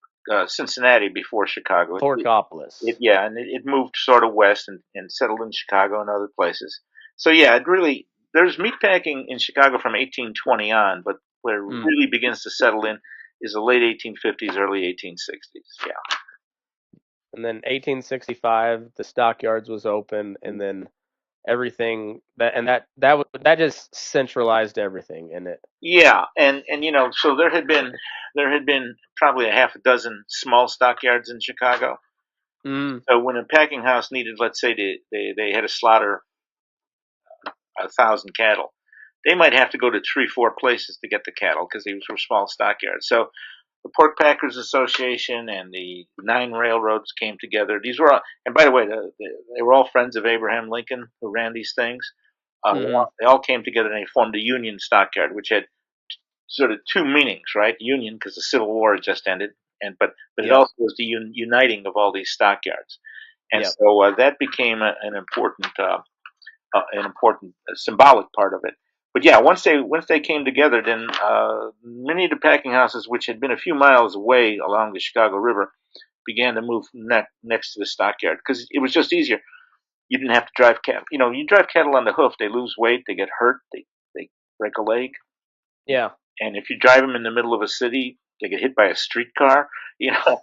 Cincinnati before Chicago. Porkopolis. Yeah, and it moved sort of west and settled in Chicago and other places. So yeah, it really there's meatpacking in Chicago from 1820 on, but where it Mm. really begins to settle in is the late 1850s, early 1860s. Yeah, And then 1865, the Stockyards was open, and then everything that just centralized everything in it. yeah, and so there had been probably a half a dozen small stockyards in Chicago. Mm. So when a packing house needed, let's say they had to slaughter 1,000 cattle, they might have to go to 3, 4 places to get the cattle because these were small stockyards. So the Pork Packers Association and the 9 railroads came together. These were, and by the way, they were all friends of Abraham Lincoln who ran these things. Mm-hmm. They all came together and they formed the Union Stockyard, which had sort of two meanings, right? Union because the Civil War had just ended, and but it Yep. also was the uniting of all these stockyards, and Yep. so that became an important symbolic part of it. But yeah, once they came together, then many of the packing houses, which had been a few miles away along the Chicago River, began to move next to the stockyard because it was just easier. You didn't have to drive cattle. You drive cattle on the hoof, they lose weight, they get hurt, they break a leg, Yeah. and if you drive them in the middle of a city, they get hit by a streetcar. You know,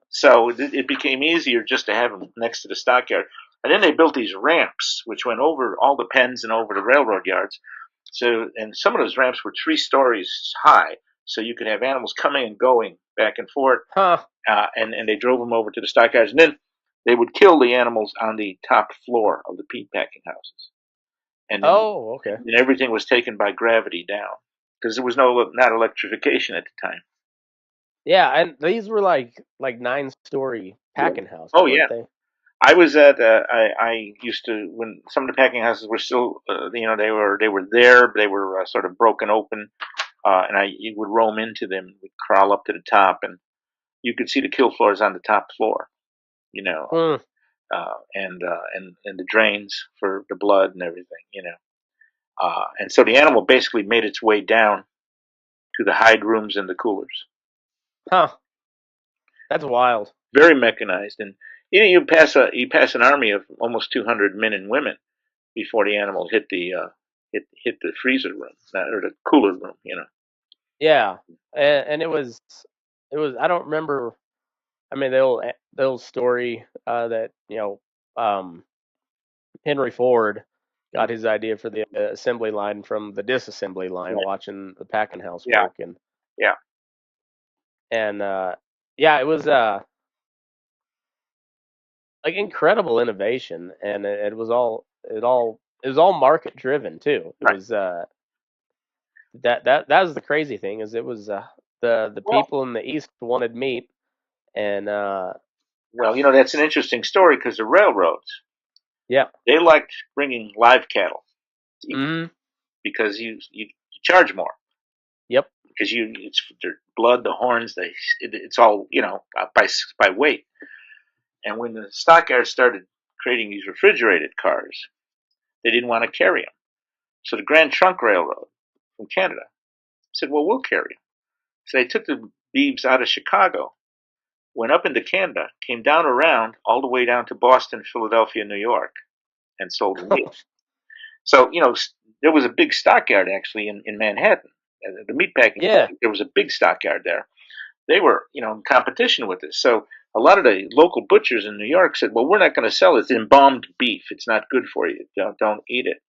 so it became easier just to have them next to the stockyard. And then they built these ramps, which went over all the pens and over the railroad yards. So, and some of those ramps were 3 stories high, so you could have animals coming and going back and forth. Huh. And they drove them over to the stockyards, and then they would kill the animals on the top floor of the peat packing houses, and then Oh, okay. and everything was taken by gravity down because there was not electrification at the time. Yeah, and these were like 9-story packing houses, Oh weren't yeah, they? I was at. I used to when some of the packing houses were still. They were there. They were sort of broken open, and you would roam into them. We'd crawl up to the top, and you could see the kill floors on the top floor. You know, Hmm. and the drains for the blood and everything. And so the animal basically made its way down to the hide rooms and the coolers. Huh. That's wild. Very mechanized, and you pass an army of almost 200 men and women before the animal hit the freezer room or the cooler room. Yeah, and it was I don't remember. I mean the old story that Henry Ford got his idea for the assembly line from the disassembly line, Right. watching the packing house Yeah, work, and yeah, and yeah, it was like incredible innovation, and it was all market driven too. It Right. was that was the crazy thing is it was the Well, people in the East wanted meat, and well, that's an interesting story because the railroads, yeah, they liked bringing live cattle to eat mm-hmm, because you charge more yep, because it's their blood, the horns, it's all by weight. And when the stockyards started creating these refrigerated cars, they didn't want to carry them. So the Grand Trunk Railroad from Canada said, "Well, we'll carry them." So they took the beeves out of Chicago, went up into Canada, came down around all the way down to Boston, Philadelphia, New York, and sold the meat. So there was a big stockyard actually in Manhattan, the meatpacking. yeah, There was a big stockyard there. They were in competition with this. So a lot of the local butchers in New York said, "Well, we're not going to sell it. It's embalmed beef. It's not good for you. Don't eat it."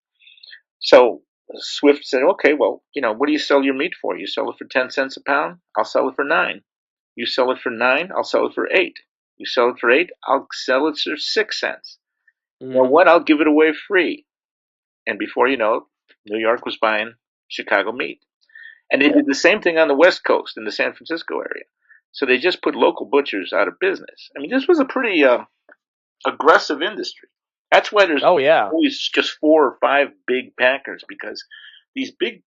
So Swift said, "Okay, well, what do you sell your meat for? You sell it for 10 cents a pound. I'll sell it for 9. You sell it for 9. I'll sell it for 8. You sell it for 8. I'll sell it for 6 cents. You know mm-hmm, what? I'll give it away free." And before you know it, New York was buying Chicago meat. And they did the same thing on the West Coast in the San Francisco area. So they just put local butchers out of business. I mean, this was a pretty aggressive industry. That's why there's oh yeah, always just 4 or 5 big packers because these big,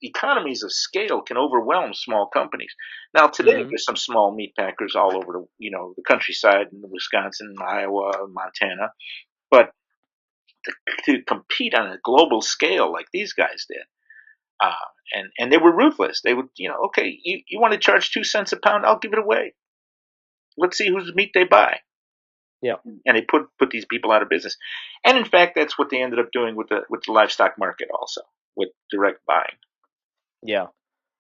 economies of scale can overwhelm small companies. Now today mm-hmm, there's some small meat packers all over the countryside in Wisconsin, Iowa, Montana, but to compete on a global scale like these guys did, uh, and they were ruthless. They would, okay, you want to charge 2 cents a pound? I'll give it away. Let's see whose meat they buy. yeah, And they put these people out of business. And in fact, that's what they ended up doing with the livestock market also, with direct buying. yeah.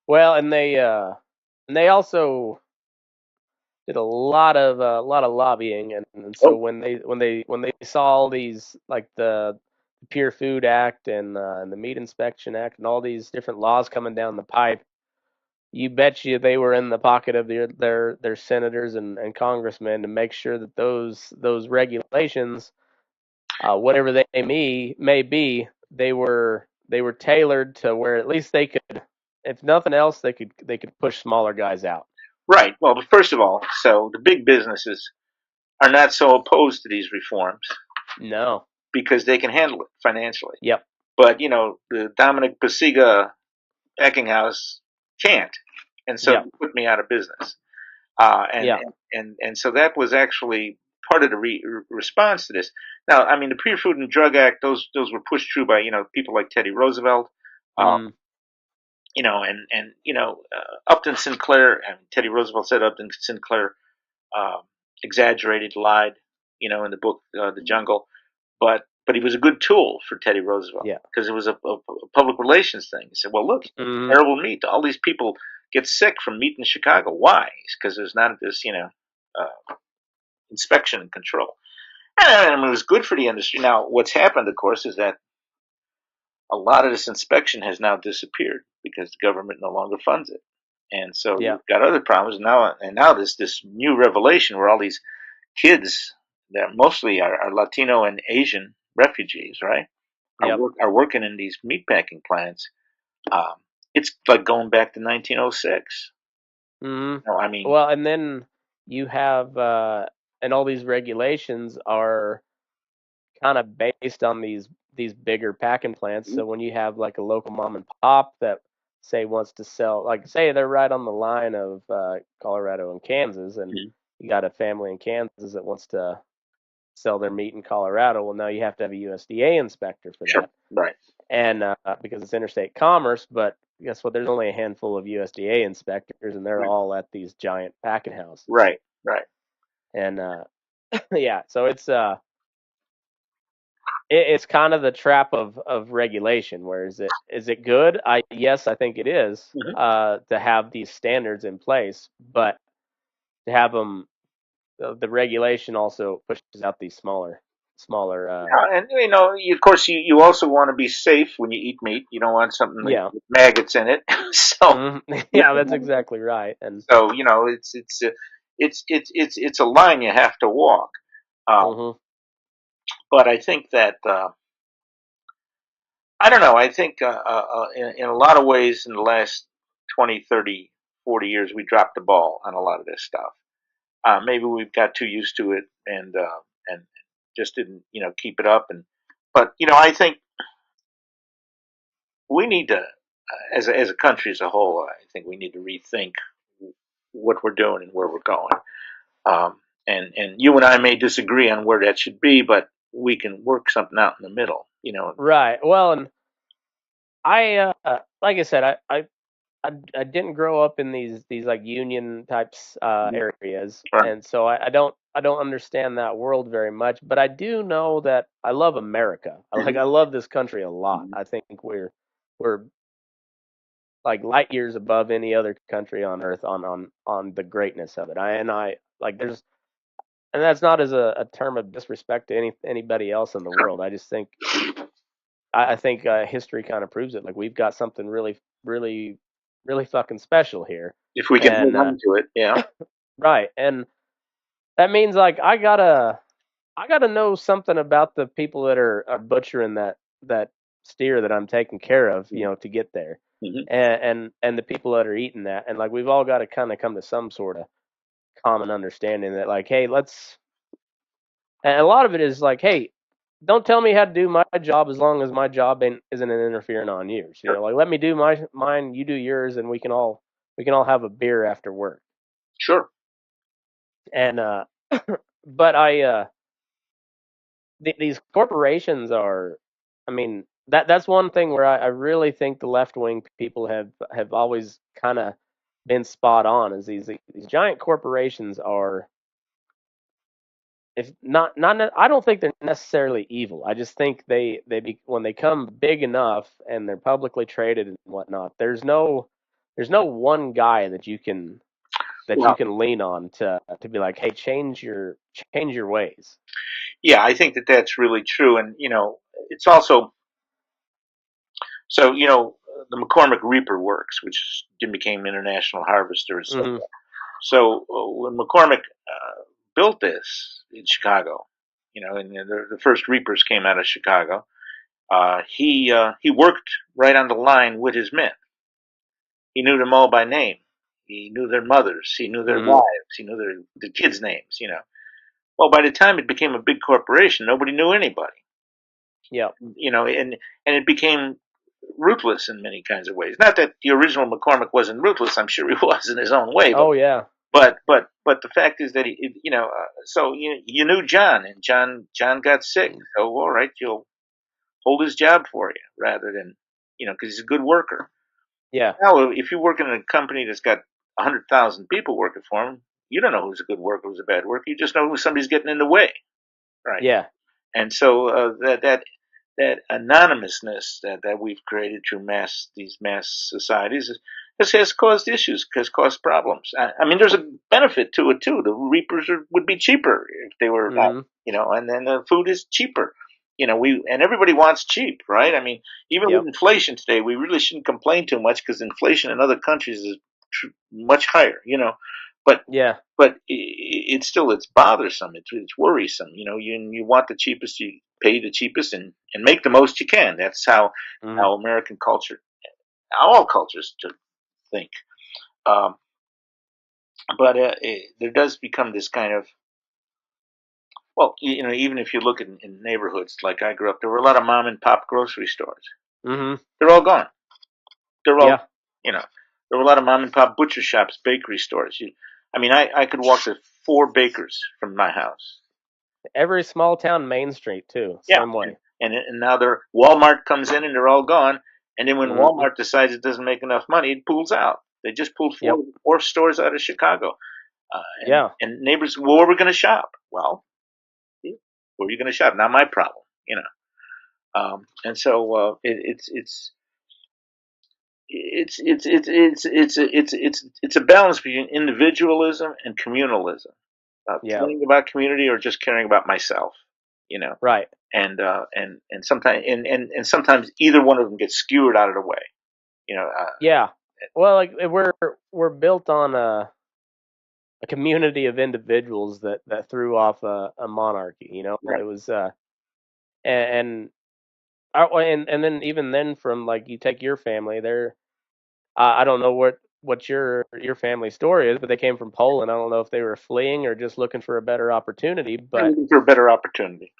Well, and they also did a lot of lobbying, and so Oh, when they saw all these like the Pure Food Act and the Meat Inspection Act and all these different laws coming down the pipe, you bet you they were in the pocket of their senators and congressmen to make sure that those regulations, whatever they may be, they were tailored to where at least they could, if nothing else, they could push smaller guys out. right. Well, but first of all, so the big businesses are not so opposed to these reforms No. because they can handle it financially. Yep. But the Dominic Pacyga packing house can't, and so Yep. they put me out of business. And, Yeah. and so that was actually part of the response to this. Now, I mean, the Pure Food and Drug Act; those were pushed through by people like Teddy Roosevelt, um, Mm. and Upton Sinclair. And Teddy Roosevelt said Upton Sinclair um, exaggerated, lied, in the book The Jungle, but he was a good tool for Teddy Roosevelt Yeah. because it was a public relations thing. He said, "Well, look, Mm. terrible meat. All these people get sick from meat in Chicago. Why? Because there's not this, inspection and control." And it was good for the industry. Now, what's happened, of course, is that a lot of this inspection has now disappeared because the government no longer funds it. And so Yeah. you've got other problems now, and now there's this new revelation where all these kids that mostly are Latino and Asian refugees, right, Yep. are working in these meatpacking plants. Um, it's like going back to 1906. Mm. No, I mean, Well, and then you have and all these regulations are kind of based on these bigger packing plants. So when you have like a local mom and pop that say wants to sell, like say they're right on the line of Colorado and Kansas, and mhm, you got a family in Kansas that wants to sell their meat in Colorado. Well, now you have to have a USDA inspector for sure, that, right, and because it's interstate commerce. But guess what? There's only a handful of USDA inspectors, and they're right, all at these giant packing houses. right, right. And yeah, so it's kind of the trap of regulation. Where is it good? Yes, I think it is Mhm. to have these standards in place, but to have them, the regulation also pushes out these smaller. And of course, you also want to be safe when you eat meat. You don't want something like Yeah, with maggots in it. So, mhm. you Yeah, that's know, exactly right. And so it's it's a line you have to walk. Mhm. But I think that I don't know. I think in a lot of ways in the last 20, 30, 40 years we dropped the ball on a lot of this stuff. Maybe we've got too used to it and just didn't keep it up. And but I think we need to as a country as a whole. I think we need to rethink what we're doing and where we're going. Um, and you and I may disagree on where that should be, but we can work something out in the middle. Right. Well, and I like I said, I didn't grow up in these like union types areas, Right. and so I don't understand that world very much. But I do know that I love America. I love this country a lot. I think we're like light years above any other country on earth on the greatness of it. I like there's and that's not as a term of disrespect to anybody else in the world. I just think I think history kind of proves it. Like we've got something really, really, really fucking special here, If we can hold and on to it, yeah. right, and that means like I gotta know something about the people that are butchering that steer that I'm taking care of, to get there, Hmm. and the people that are eating that, and like we've all got to kind of come to some sort of common understanding that like, hey, let's. And a lot of it is like, hey, don't tell me how to do my job as long as my job isn't interfering on yours. Sure. Like let me do mine, you do yours, and we can all have a beer after work. Sure. And but these corporations are, I mean, that's one thing where I really think the left wing people have always kind of been spot on. Is these giant corporations are, if not I don't think they're necessarily evil. I just think when they come big enough and they're publicly traded and whatnot, there's no one guy that you Well, can lean on to be like, hey, change your ways. yeah, I think that that's really true, and it's also so the McCormick Reaper Works, which then became International Harvester, and so Hmm. forth. So when McCormick built this in Chicago, and the first Reapers came out of Chicago. He worked right on the line with his men. He knew them all by name. He knew their mothers. He knew their Hmm. wives. He knew the kids' names. Well, by the time it became a big corporation, nobody knew anybody. Yeah. And it became ruthless in many kinds of ways. Not that the original McCormick wasn't ruthless. I'm sure he was in his own way. But Oh yeah. but the fact is that so you knew John, and John got sick. So all right, you'll hold his job for you rather than because he's a good worker. Yeah. Now, if you work in a company that's got 100,000 people working for him, you don't know who's a good worker, who's a bad worker. You just know who somebody's getting in the way, right? Yeah. And so that anonymousness that we've created through these mass societies has caused issues, has caused problems. I mean, there's a benefit to it too. The reapers would be cheaper if they were not, Hmm. and then the food is cheaper. And everybody wants cheap, right? I mean, even with Yep. inflation today, we really shouldn't complain too much because inflation in other countries is much higher. But Yeah. it's bothersome. It's worrisome. You want the cheapest, you pay the cheapest, and make the most you can. That's Hmm. how American culture, all cultures, to think. Um, but there does become this kind of well, even if you look in neighborhoods like I grew up, there were a lot of mom and pop grocery stores. Hmm. They're all gone. They're all Yeah. you know. There were a lot of mom and pop butcher shops, bakery stores. I mean, I could walk to 4 bakers from my house. Every small town Main Street too, Yeah, same way. and now Walmart comes in and they're all gone. And then when Hmm. Walmart decides it doesn't make enough money, it pulls out. They just pulled four Yep. four stores out of Chicago. And Yeah. and neighbors, well, where are we going to shop? Well, where are you going to shop? Not my problem. And so it's a balance between individualism and communalism. Yeah. Caring about community or just caring about myself. You know. Right. And sometimes and sometimes either one of them gets skewered out of the way. You know, Yeah. Well, like we're built on a community of individuals that threw off a monarchy. You know, Right. it was and and then even then from like you take your family there. I don't know what your family story is, but they came from Poland. I don't know if they were fleeing or just looking for a better opportunity. And But looking for a better opportunity.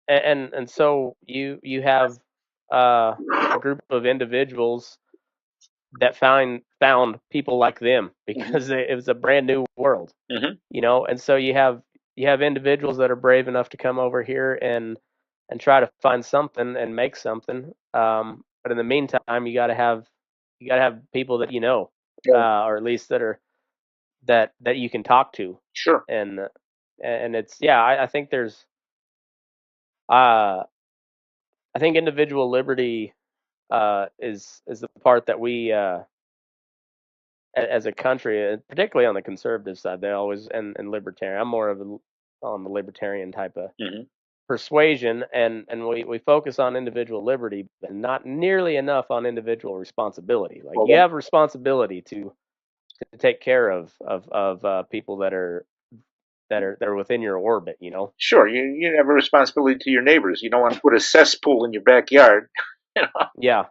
and so you have a group of individuals that found people like them Hmm. because it was a brand new world, Hmm. you know. And so you have individuals that are brave enough to come over here and try to find something and make something. But in the meantime, you got to have people that you know, Yeah. or at least that you can talk to, Sure. and it's yeah. I think there's uh I think individual liberty is the part that we as a country, particularly on the conservative side, they always and libertarian. I'm more of on the libertarian type of Hmm. persuasion, and we focus on individual liberty, but not nearly enough on individual responsibility. Like Well, you have responsibility to take care of people that are within your orbit. You know. sure. You have a responsibility to your neighbors. You don't want to put a cesspool in your backyard. You know. Yeah.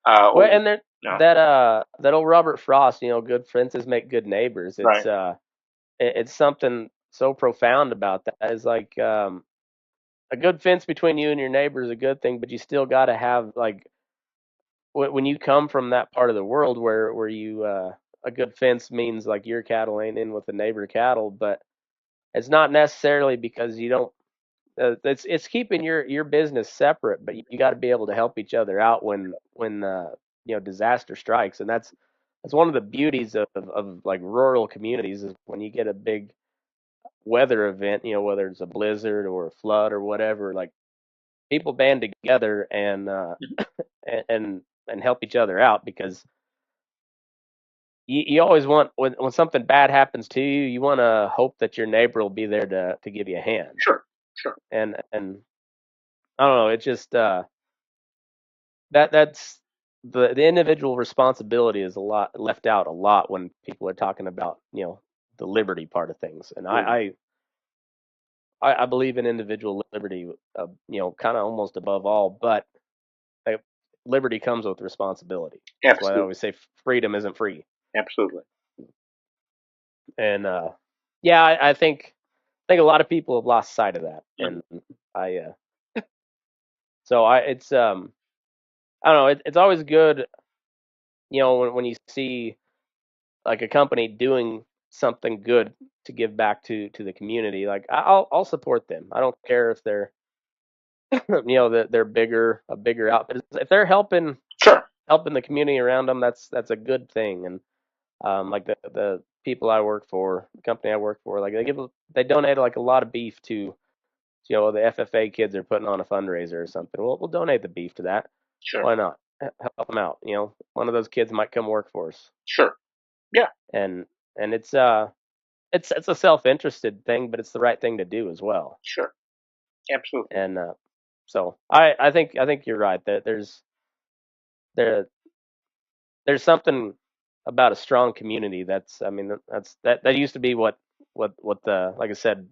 Well, Or, and then no. that old Robert Frost, you know, good fences make good neighbors. Right. It's something so profound about that. Is like a good fence between you and your neighbor is a good thing, but you still got to have like when you come from that part of the world where you a good fence means like your cattle ain't in with the neighbor cattle, but it's not necessarily because you don't. It's keeping your business separate, but you got to be able to help each other out when disaster strikes, and that's one of the beauties of like rural communities is when you get a big weather event, you know, whether it's a blizzard or a flood or whatever, like people band together Mhm. and help each other out because you always want when something bad happens to you, you want to hope that your neighbor will be there to give you a hand. Sure. Sure. And I don't know, it's just that's the individual responsibility is a lot left out a lot when people are talking about the liberty part of things. And Right. I believe in individual liberty, kind of almost above all, but like, liberty comes with responsibility. That's why I Absolutely. always say freedom isn't free. Absolutely. And yeah, I think a lot of people have lost sight of that. Mhm. And I so I don't know. It's always good, when you see like a company doing something good to give back to the community. Like I'll support them. I don't care if they're that they're a bigger outfit. If they're Sure. helping the community around them, that's a good thing. And like the people I work for, the company I work for, like they donate like a lot of beef to the FFA kids are putting on a fundraiser or something. Well, we'll donate the beef to that. Sure. Why not? Help them out. One of those kids might come work for us, Sure. Yeah. and it's a self-interested thing, but it's the right thing to do as well. Sure. Absolutely. And so I think you're right that there there's something about a strong community that's I mean that used to be what the like I said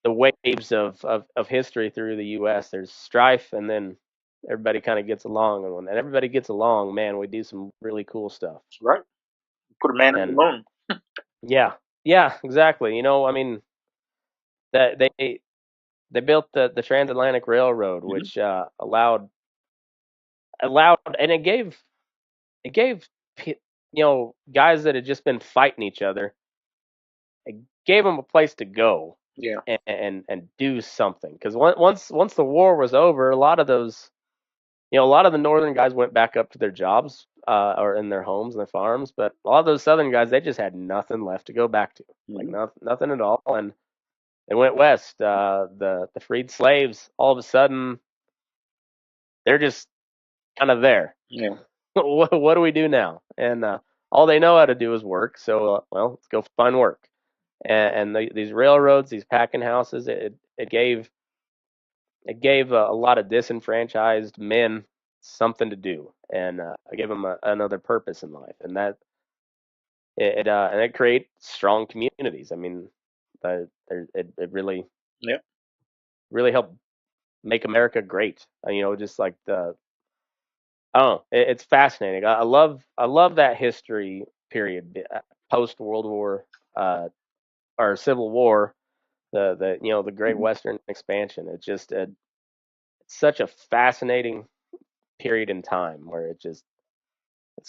the waves of history through the U.S. There's strife and then everybody kind of gets along, and when everybody gets along, man, we do some really cool stuff. Right. Put a man on the And moon. yeah, yeah, exactly. I mean that they built the transatlantic railroad, Hmm. which allowed and it gave guys that had just been fighting each other, it gave them a place to go Yeah. and do something. Because once the war was over, a lot of the northern guys went back up to their jobs or in their homes and their farms, but a lot of those southern guys they just had nothing left to go back to, like Hmm. nothing at all, and they went west. The freed slaves all of a sudden they're just kind of there. Yeah. what do we do now? And all they know how to do is work. So, well, let's go find work. And these railroads, these packing houses, it gave a lot of disenfranchised men something to do, and it gave them another purpose in life. And and it creates strong communities. I mean, it really Yep. really helped make America great. Just like I don't know, it's fascinating. I love that history period, post World War or Civil War, the Great Western Expansion. It's just it's such a fascinating period in time where it's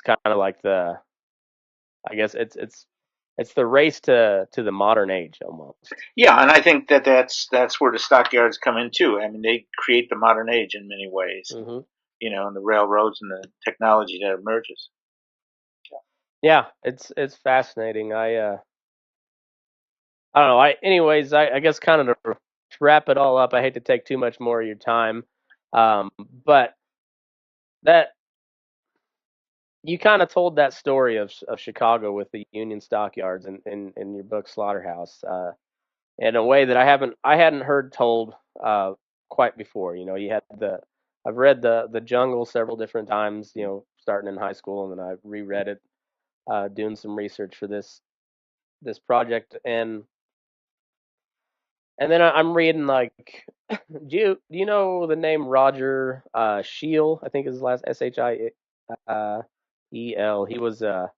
kind of like I guess it's the race to the modern age almost. Yeah, and I think that's where the stockyards come in too. I mean, they create the modern age in many ways, Hmm. and the railroads and the technology that emerges. Yeah, it's fascinating. I don't know. I guess kind of to wrap it all up. I hate to take too much more of your time, but that you kind of told that story of Chicago with the Union Stockyards in your book Slaughterhouse, in a way that I hadn't heard told quite before. You had I've read the Jungle several different times. Starting in high school, and then I reread it, doing some research for this project, and then I'm reading like, do you know the name Roger Scheel? I think is his last Shiel. He was a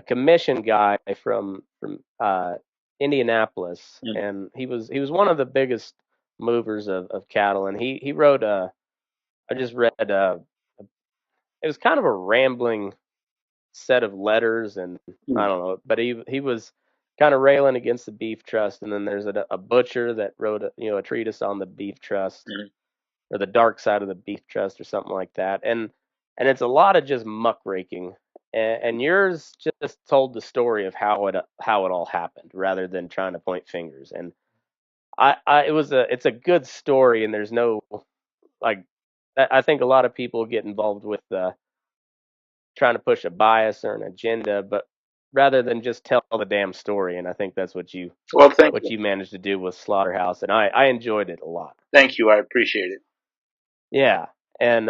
commission guy from Indianapolis, Mm. and he was one of the biggest movers of cattle, and he wrote I just read it was kind of a rambling set of letters, and I Mm. don't know, but he was kind of railing against the beef trust, and then there's a butcher that wrote a treatise on the beef trust, Mm. or the dark side of the beef trust, or something like that, and it's a lot of just muckraking, and yours just told the story of how it all happened rather than trying to point fingers, and it's a good story, and there's no like I think a lot of people get involved with trying to push a bias or an agenda, but rather than just tell the damn story. And I think that's Well, thank what you, you managed to do with Slaughterhouse, and I enjoyed it a lot. thank you. I appreciate it. Yeah, and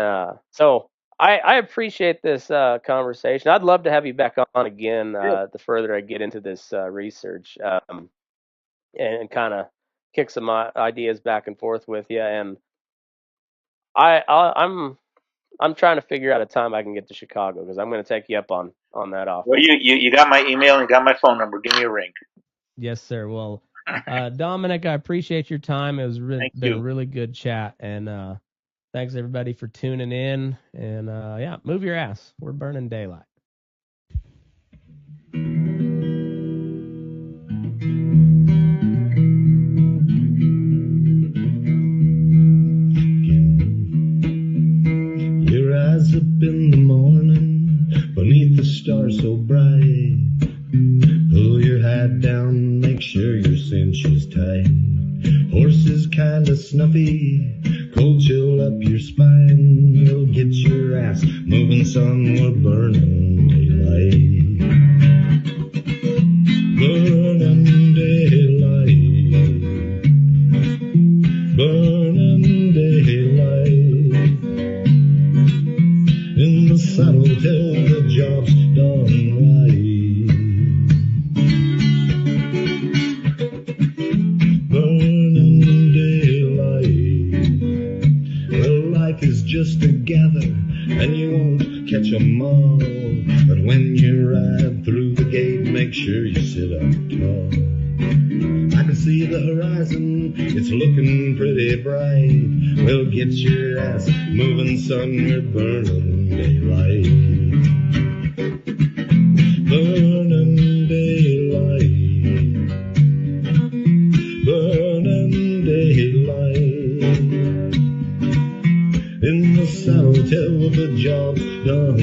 so I appreciate this conversation. I'd love to have you back on again Sure. the further I get into this research, and kind of kick some ideas back and forth with you. And I'm trying to figure out a time I can get to Chicago because I'm going to take you up on that Well, offer. you got my email and you got my phone number. Give me a ring. Yes, sir. Well, Dominic, I appreciate your time. It was Thank been a you. really good chat, and thanks everybody for tuning in. And yeah, move your ass. We're burning daylight. You rise up in the morning beneath the stars so bright. Pull your hat down, make sure your cinch is tight. Horses kinda snuffy, cold chill up your spine. You'll get your ass moving, son, we're burning daylight. Burning daylight. Burning daylight. In the saddle till the job's done right. Burning daylight. Well, life is just a gather, and you won't catch 'em all. But when you ride through the gate, make sure you sit up tall. I can see the horizon, it's looking pretty bright. Well, get your ass moving, son, we're burning daylight. Burning daylight. Burning daylight. In the saddle till the job's done